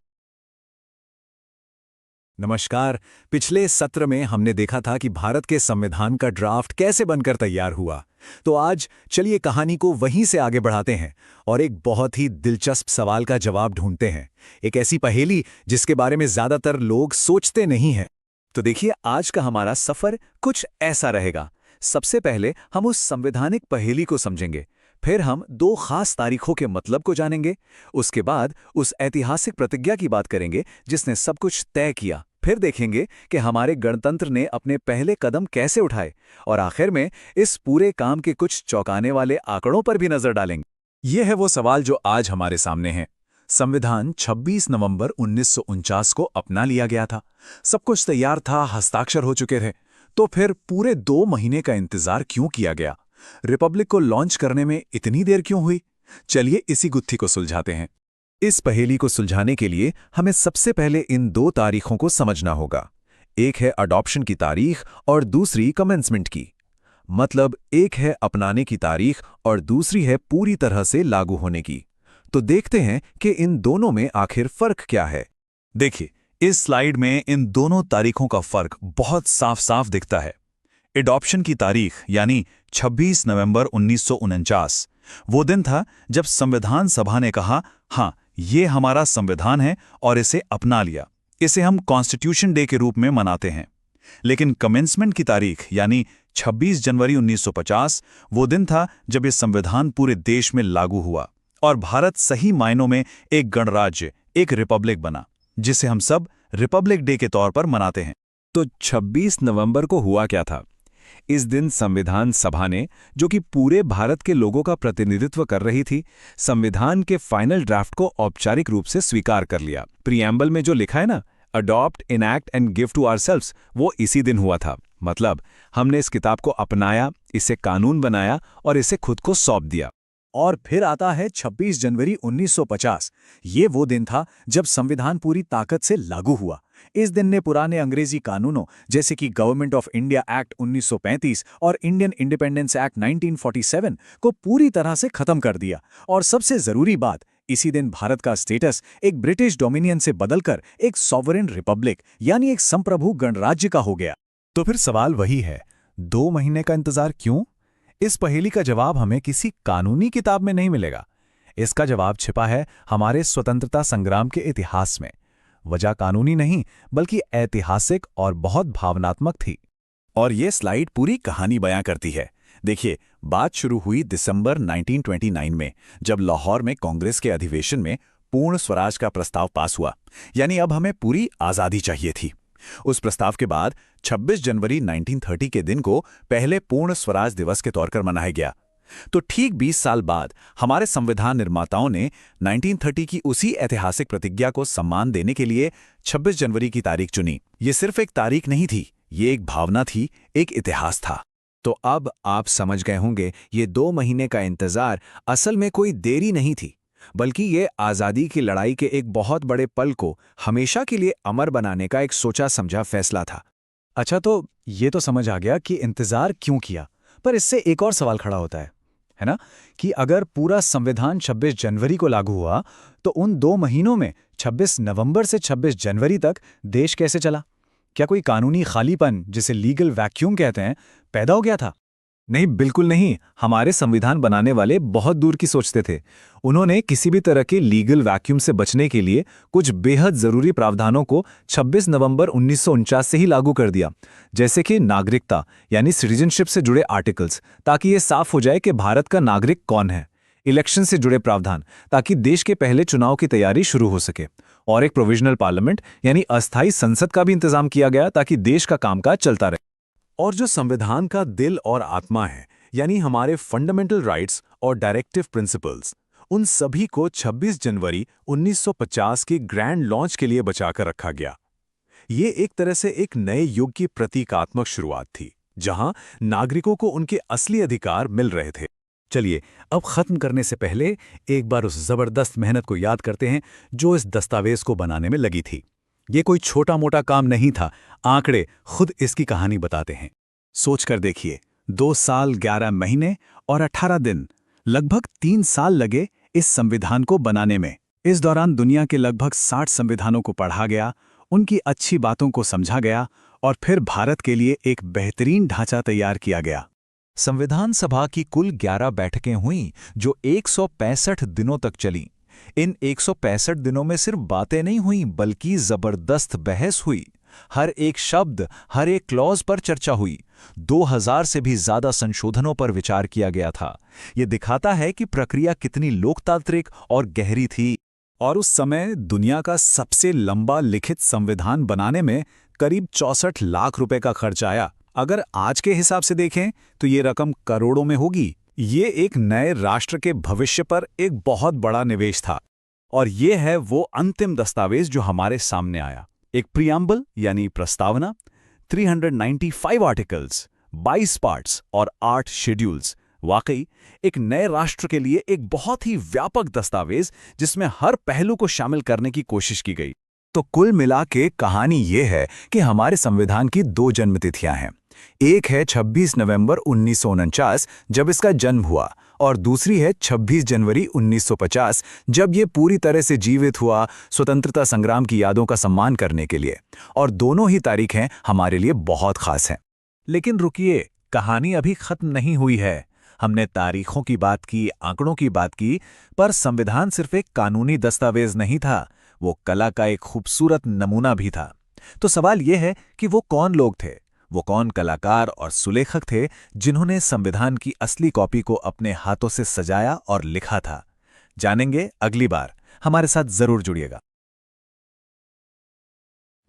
नमस्कार। पिछले सत्र में हमने देखा था कि भारत के संविधान का ड्राफ्ट कैसे बनकर तैयार हुआ। तो आज चलिए कहानी को वहीं से आगे बढ़ाते हैं और एक बहुत ही दिलचस्प सवाल का जवाब ढूंढते हैं, एक ऐसी पहेली जिसके बारे में ज्यादातर लोग सोचते नहीं हैं। तो देखिए, आज का हमारा सफर कुछ ऐसा रहेगा। सबसे पहले हम उस संवैधानिक पहेली को समझेंगे, फिर हम दो खास तारीखों के मतलब को जानेंगे, उसके बाद उस ऐतिहासिक प्रतिज्ञा की बात करेंगे जिसने सब कुछ तय किया, फिर देखेंगे कि हमारे गणतंत्र ने अपने पहले कदम कैसे उठाए, और आखिर में इस पूरे काम के कुछ चौंकाने वाले आंकड़ों पर भी नजर डालेंगे। यह है वो सवाल जो आज हमारे सामने है। संविधान 26 नवंबर 1949 को अपना लिया गया था, सब कुछ तैयार था, हस्ताक्षर हो चुके थे। तो फिर पूरे 2 महीने का इंतजार क्यों किया गया? रिपब्लिक को लॉन्च करने में इतनी देर क्यों हुई? चलिए इसी गुत्थी को सुलझाते हैं। इस पहेली को सुलझाने के लिए हमें सबसे पहले इन 2 तारीखों को समझना होगा। एक है अडॉप्शन की तारीख और दूसरी कमेंसमेंट की। मतलब एक है अपनाने की तारीख और दूसरी है पूरी तरह से लागू होने की। तो देखते हैं कि इन दोनों में आखिर फर्क क्या है। देखिए, इस स्लाइड में इन दोनों तारीखों का फर्क बहुत साफ साफ दिखता है। एडॉप्शन की तारीख यानी 26 नवंबर 1949 वो दिन था जब संविधान सभा ने कहा, हाँ, ये हमारा संविधान है और इसे अपना लिया। इसे हम कॉन्स्टिट्यूशन डे के रूप में मनाते हैं। लेकिन कमेंसमेंट की तारीख यानी 26 जनवरी 1950 वो दिन था जब ये संविधान पूरे देश में लागू हुआ और भारत सही मायनों में एक गणराज्य, एक रिपब्लिक बना, जिसे हम सब रिपब्लिक डे के तौर पर मनाते हैं। तो 26 नवंबर को हुआ क्या था? इस दिन संविधान सभा ने, जो कि पूरे भारत के लोगों का प्रतिनिधित्व कर रही थी, संविधान के फाइनल ड्राफ्ट को औपचारिक रूप से स्वीकार कर लिया। प्रीएम्बल में जो लिखा है ना, adopt, enact and give to ourselves, वो इसी दिन हुआ था। मतलब हमने इस किताब को अपनाया, इसे कानून बनाया और इसे खुद को सौंप दिया। और फिर आता है 26 जनवरी 1950। ये वो दिन था जब संविधान पूरी ताकत से लागू हुआ। इस दिन ने पुराने अंग्रेजी कानूनों जैसे कि गवर्नमेंट ऑफ इंडिया एक्ट 1935 और इंडियन इंडिपेंडेंस एक्ट 1947 को पूरी तरह से खत्म कर दिया। और सबसे जरूरी बात, इसी दिन भारत का स्टेटस एक ब्रिटिश डोमिनियन से बदलकर एक सॉवरेन रिपब्लिक यानी एक संप्रभु गणराज्य का हो गया। तो फिर सवाल वही है, 2 महीने का इंतजार क्यों? इस पहेली का जवाब हमें किसी कानूनी किताब में नहीं मिलेगा। इसका जवाब छिपा है हमारे स्वतंत्रता संग्राम के इतिहास में। वजह कानूनी नहीं बल्कि ऐतिहासिक और बहुत भावनात्मक थी। और ये स्लाइड पूरी कहानी बयां करती है। देखिए, बात शुरू हुई दिसंबर 1929 में, जब लाहौर में कांग्रेस के अधिवेशन में पूर्ण स्वराज का प्रस्ताव पास हुआ। यानी अब हमें पूरी आज़ादी चाहिए थी। उस प्रस्ताव के बाद 26 जनवरी 1930 के दिन को पहले पूर्ण स्वराज दिवस के तौर पर मनाया गया। तो ठीक 20 साल बाद हमारे संविधान निर्माताओं ने 1930 की उसी ऐतिहासिक प्रतिज्ञा को सम्मान देने के लिए 26 जनवरी की तारीख चुनी। ये सिर्फ एक तारीख नहीं थी, ये एक भावना थी, एक इतिहास था। तो अब आप समझ गए होंगे, ये 2 महीने का इंतजार असल में कोई देरी नहीं थी, बल्कि ये आज़ादी की लड़ाई के एक बहुत बड़े पल को हमेशा के लिए अमर बनाने का एक सोचा समझा फैसला था। अच्छा, तो ये तो समझ आ गया कि इंतजार क्यों किया, पर इससे एक और सवाल खड़ा होता है ना, कि अगर पूरा संविधान 26 जनवरी को लागू हुआ तो उन 2 महीनों में 26 नवंबर से 26 जनवरी तक देश कैसे चला? क्या कोई कानूनी खालीपन, जिसे लीगल वैक्यूम कहते हैं, पैदा हो गया था? नहीं, बिल्कुल नहीं। हमारे संविधान बनाने वाले बहुत दूर की सोचते थे। उन्होंने किसी भी तरह के लीगल वैक्यूम से बचने के लिए कुछ बेहद जरूरी प्रावधानों को 26 नवंबर 1949 से ही लागू कर दिया, जैसे कि नागरिकता यानी सिटीजनशिप से जुड़े आर्टिकल्स, ताकि ये साफ हो जाए कि भारत का नागरिक कौन है। इलेक्शन से जुड़े प्रावधान, ताकि देश के पहले चुनाव की तैयारी शुरू हो सके। और एक प्रोविजनल पार्लियामेंट यानी अस्थायी संसद का भी इंतजाम किया गया, ताकि देश का कामकाज चलता रहे। और जो संविधान का दिल और आत्मा है, यानी हमारे फंडामेंटल राइट्स और डायरेक्टिव प्रिंसिपल्स, उन सभी को 26 जनवरी 1950 की ग्रैंड लॉन्च के लिए बचाकर रखा गया। ये एक तरह से एक नए युग की प्रतीकात्मक शुरुआत थी, जहां नागरिकों को उनके असली अधिकार मिल रहे थे। चलिए, अब खत्म करने से पहले एक बार उस जबरदस्त मेहनत को याद करते हैं जो इस दस्तावेज को बनाने में लगी थी। ये कोई छोटा मोटा काम नहीं था, आंकड़े खुद इसकी कहानी बताते हैं। सोचकर देखिए, 2 साल 11 महीने और 18 दिन, लगभग 3 साल लगे इस संविधान को बनाने में। इस दौरान दुनिया के लगभग 60 संविधानों को पढ़ा गया, उनकी अच्छी बातों को समझा गया और फिर भारत के लिए एक बेहतरीन ढांचा तैयार किया गया। संविधान सभा की कुल 11 बैठकें हुईं जो 165 दिनों तक चलीं। इन 165 दिनों में सिर्फ बातें नहीं हुईं बल्कि जबरदस्त बहस हुई। हर एक शब्द, हर एक क्लॉज पर चर्चा हुई। 2000 से भी ज्यादा संशोधनों पर विचार किया गया था। ये दिखाता है कि प्रक्रिया कितनी लोकतांत्रिक और गहरी थी। और उस समय दुनिया का सबसे लंबा लिखित संविधान बनाने में करीब 64 लाख रुपए का खर्च आया। अगर आज के हिसाब से देखें तो ये रकम करोड़ों में होगी। ये एक नए राष्ट्र के भविष्य पर एक बहुत बड़ा निवेश था। और ये है वो अंतिम दस्तावेज जो हमारे सामने आया। एक प्रियम्बल यानी प्रस्तावना, 395 आर्टिकल्स, 22 पार्ट्स और 8 शेड्यूल्स। वाकई एक नए राष्ट्र के लिए एक बहुत ही व्यापक दस्तावेज जिसमें हर पहलू को शामिल करने की कोशिश की गई। तो कुल मिला के कहानी ये है कि हमारे संविधान की 2 जन्मतिथियां हैं। एक है 26 नवंबर 1949 जब इसका जन्म हुआ, और दूसरी है 26 जनवरी 1950 जब ये पूरी तरह से जीवित हुआ, स्वतंत्रता संग्राम की यादों का सम्मान करने के लिए। और दोनों ही तारीखें हमारे लिए बहुत खास हैं। लेकिन रुकिए, कहानी अभी खत्म नहीं हुई है। हमने तारीखों की बात की, आंकड़ों की बात की, पर संविधान सिर्फ एक कानूनी दस्तावेज नहीं था, वो कला का एक खूबसूरत नमूना भी था। तो सवाल यह है कि वो कौन लोग थे, वो कौन कलाकार और सुलेखक थे जिन्होंने संविधान की असली कॉपी को अपने हाथों से सजाया और लिखा था। जानेंगे अगली बार। हमारे साथ जरूर जुड़िएगा।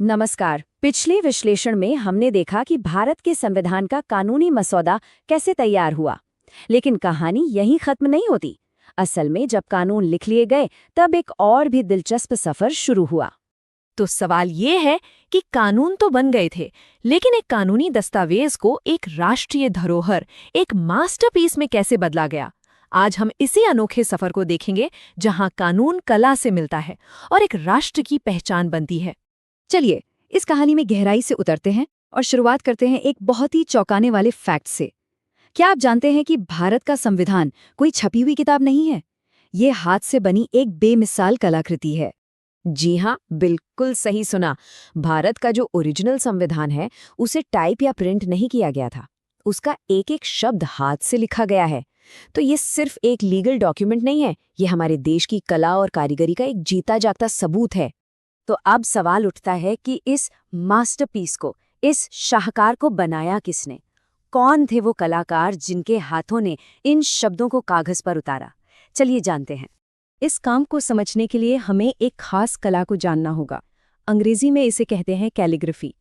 नमस्कार। पिछले विश्लेषण में हमने देखा कि भारत के संविधान का कानूनी मसौदा कैसे तैयार हुआ, लेकिन कहानी यहीं खत्म नहीं होती। असल में जब कानून लिख लिए गए तब एक और भी दिलचस्प सफर शुरू हुआ। तो सवाल ये है कि कानून तो बन गए थे, लेकिन एक कानूनी दस्तावेज को एक राष्ट्रीय धरोहर, एक मास्टरपीस में कैसे बदला गया। आज हम इसी अनोखे सफर को देखेंगे जहां कानून कला से मिलता है और एक राष्ट्र की पहचान बनती है। चलिए इस कहानी में गहराई से उतरते हैं और शुरुआत करते हैं एक बहुत ही चौंकाने वाले फैक्ट से। क्या आप जानते हैं कि भारत का संविधान कोई छपी हुई किताब नहीं है? ये हाथ से बनी एक बेमिसाल कलाकृति है। जी हाँ, बिल्कुल सही सुना। भारत का जो ओरिजिनल संविधान है उसे टाइप या प्रिंट नहीं किया गया था। उसका एक एक शब्द हाथ से लिखा गया है। तो ये सिर्फ एक लीगल डॉक्यूमेंट नहीं है, ये हमारे देश की कला और कारीगरी का एक जीता जागता सबूत है। तो अब सवाल उठता है कि इस मास्टरपीस को, इस शाहकार को बनाया किसने? कौन थे वो कलाकार जिनके हाथों ने इन शब्दों को कागज पर उतारा? चलिए जानते हैं। इस काम को समझने के लिए हमें एक खास कला को जानना होगा। अंग्रेजी में इसे कहते हैं कैलीग्राफी।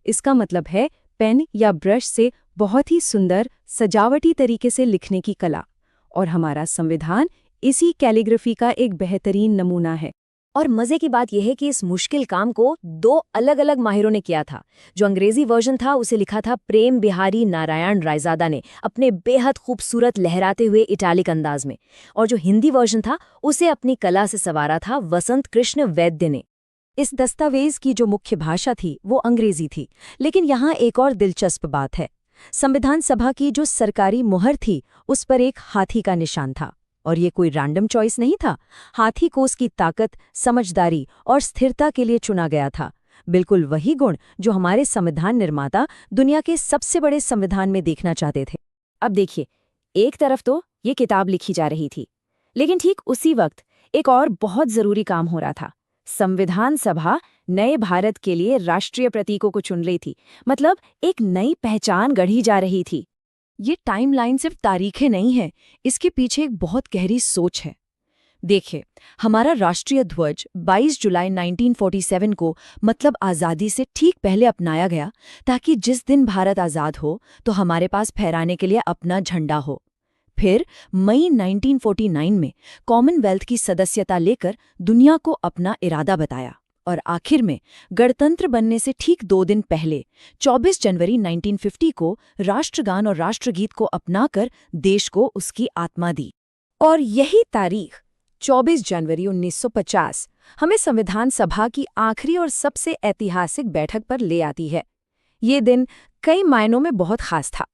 इसका मतलब है पेन या ब्रश से बहुत ही सुंदर सजावटी तरीके से लिखने की कला। और हमारा संविधान इसी कैलीग्राफी का एक बेहतरीन नमूना है। और मजे की बात यह है कि इस मुश्किल काम को 2 अलग-अलग माहिरों ने किया था। जो अंग्रेजी वर्जन था उसे लिखा था प्रेम बिहारी नारायण रायजादा ने अपने बेहद खूबसूरत लहराते हुए इटालिक अंदाज में, और जो हिंदी वर्जन था उसे अपनी कला से संवारा था वसंत कृष्ण वैद्य ने। इस दस्तावेज की जो मुख्य भाषा थी वो अंग्रेजी थी, लेकिन यहाँ एक और दिलचस्प बात है। संविधान सभा की जो सरकारी मुहर थी उस पर एक हाथी का निशान था। और ये कोई रैंडम चॉइस नहीं था। हाथी को उसकी ताकत, समझदारी और स्थिरता के लिए चुना गया था। बिल्कुल वही गुण जो हमारे संविधान निर्माता दुनिया के सबसे बड़े संविधान में देखना चाहते थे। अब देखिए, एक तरफ तो ये किताब लिखी जा रही थी, लेकिन ठीक उसी वक्त एक और बहुत जरूरी काम हो रहा था। संविधान सभा नए भारत के लिए राष्ट्रीय प्रतीकों को चुन रही थी। मतलब एक नई पहचान गढ़ी जा रही थी। ये टाइमलाइन सिर्फ तारीखें नहीं है, इसके पीछे एक बहुत गहरी सोच है। देखिए, हमारा राष्ट्रीय ध्वज 22 जुलाई 1947 को मतलब आज़ादी से ठीक पहले अपनाया गया, ताकि जिस दिन भारत आज़ाद हो तो हमारे पास फहराने के लिए अपना झंडा हो। फिर मई 1949 में कॉमनवेल्थ की सदस्यता लेकर दुनिया को अपना इरादा बताया, और आखिर में गणतंत्र बनने से ठीक 2 दिन पहले 24 जनवरी 1950 को राष्ट्रगान और राष्ट्रगीत को अपनाकर देश को उसकी आत्मा दी। और यही तारीख 24 जनवरी 1950 हमें संविधान सभा की आखिरी और सबसे ऐतिहासिक बैठक पर ले आती है। ये दिन कई मायनों में बहुत खास था।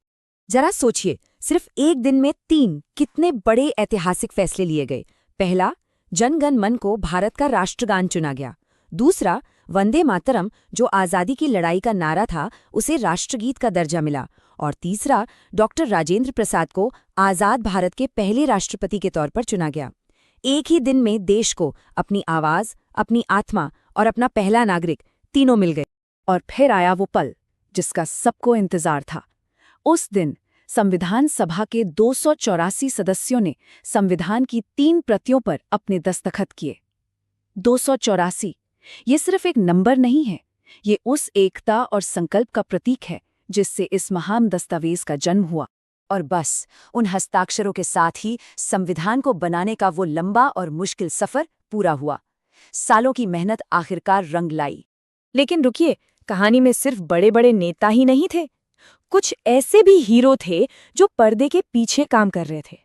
जरा सोचिए, सिर्फ एक दिन में 3 कितने बड़े ऐतिहासिक फैसले लिए गए। पहला, जन गण मन को भारत का राष्ट्रगान चुना गया। दूसरा, वंदे मातरम जो आज़ादी की लड़ाई का नारा था उसे राष्ट्रगीत का दर्जा मिला। और तीसरा, डॉक्टर राजेंद्र प्रसाद को आज़ाद भारत के पहले राष्ट्रपति के तौर पर चुना गया। एक ही दिन में देश को अपनी आवाज़, अपनी आत्मा और अपना पहला नागरिक तीनों मिल गए। और फिर आया वो पल जिसका सबको इंतजार था। उस दिन संविधान सभा के 284 सदस्यों ने संविधान की 3 प्रतियों पर अपने दस्तखत किए। 284 ये सिर्फ एक नंबर नहीं है, ये उस एकता और संकल्प का प्रतीक है जिससे इस महान दस्तावेज का जन्म हुआ। और बस उन हस्ताक्षरों के साथ ही संविधान को बनाने का वो लंबा और मुश्किल सफर पूरा हुआ। सालों की मेहनत आखिरकार रंग लाई। लेकिन रुकिए, कहानी में सिर्फ बड़े बड़े नेता ही नहीं थे। कुछ ऐसे भी हीरो थे जो पर्दे के पीछे काम कर रहे थे,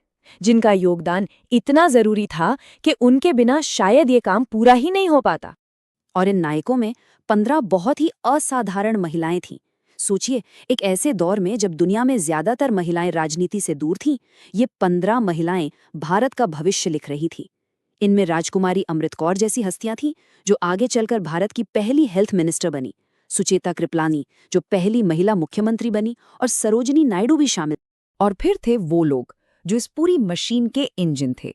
जिनका योगदान इतना जरूरी था कि उनके बिना शायद ये काम पूरा ही नहीं हो पाता। और इन नायकों में 15 बहुत ही असाधारण महिलाएं थीं। सोचिए, एक ऐसे दौर में जब दुनिया में ज्यादातर महिलाएं राजनीति से दूर थीं, ये 15 महिलाएं भारत का भविष्य लिख रही थीं। इनमें राजकुमारी अमृत कौर जैसी हस्तियां थीं जो आगे चलकर भारत की पहली हेल्थ मिनिस्टर बनी, सुचेता कृपलानी जो पहली महिला मुख्यमंत्री बनी, और सरोजिनी नायडू भी शामिल। और फिर थे वो लोग जो इस पूरी मशीन के इंजन थे,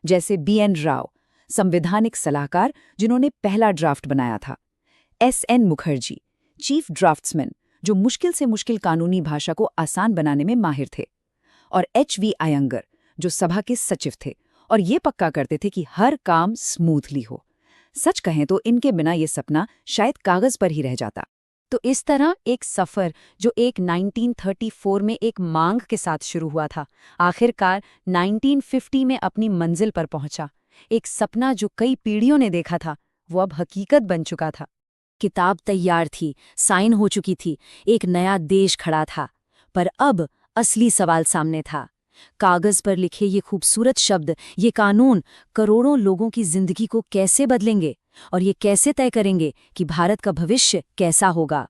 जैसे BN राव, संवैधानिक सलाहकार जिन्होंने पहला ड्राफ्ट बनाया था, SN मुखर्जी, चीफ ड्राफ्ट्समैन जो मुश्किल से मुश्किल कानूनी भाषा को आसान बनाने में माहिर थे, और HV अयंगर जो सभा के सचिव थे और ये पक्का करते थे कि हर काम स्मूथली हो। सच कहें तो इनके बिना ये सपना शायद कागज पर ही रह जाता। तो इस तरह एक सफर जो एक 1934 में एक मांग के साथ शुरू हुआ था, आखिरकार 1950 में अपनी मंजिल पर पहुंचा। एक सपना जो कई पीढ़ियों ने देखा था, वो अब हकीकत बन चुका था। किताब तैयार थी, साइन हो चुकी थी, एक नया देश खड़ा था। पर अब असली सवाल सामने था। कागज पर लिखे ये खूबसूरत शब्द, ये कानून करोड़ों लोगों की जिंदगी को कैसे बदलेंगे, और ये कैसे तय करेंगे कि भारत का भविष्य कैसा होगा।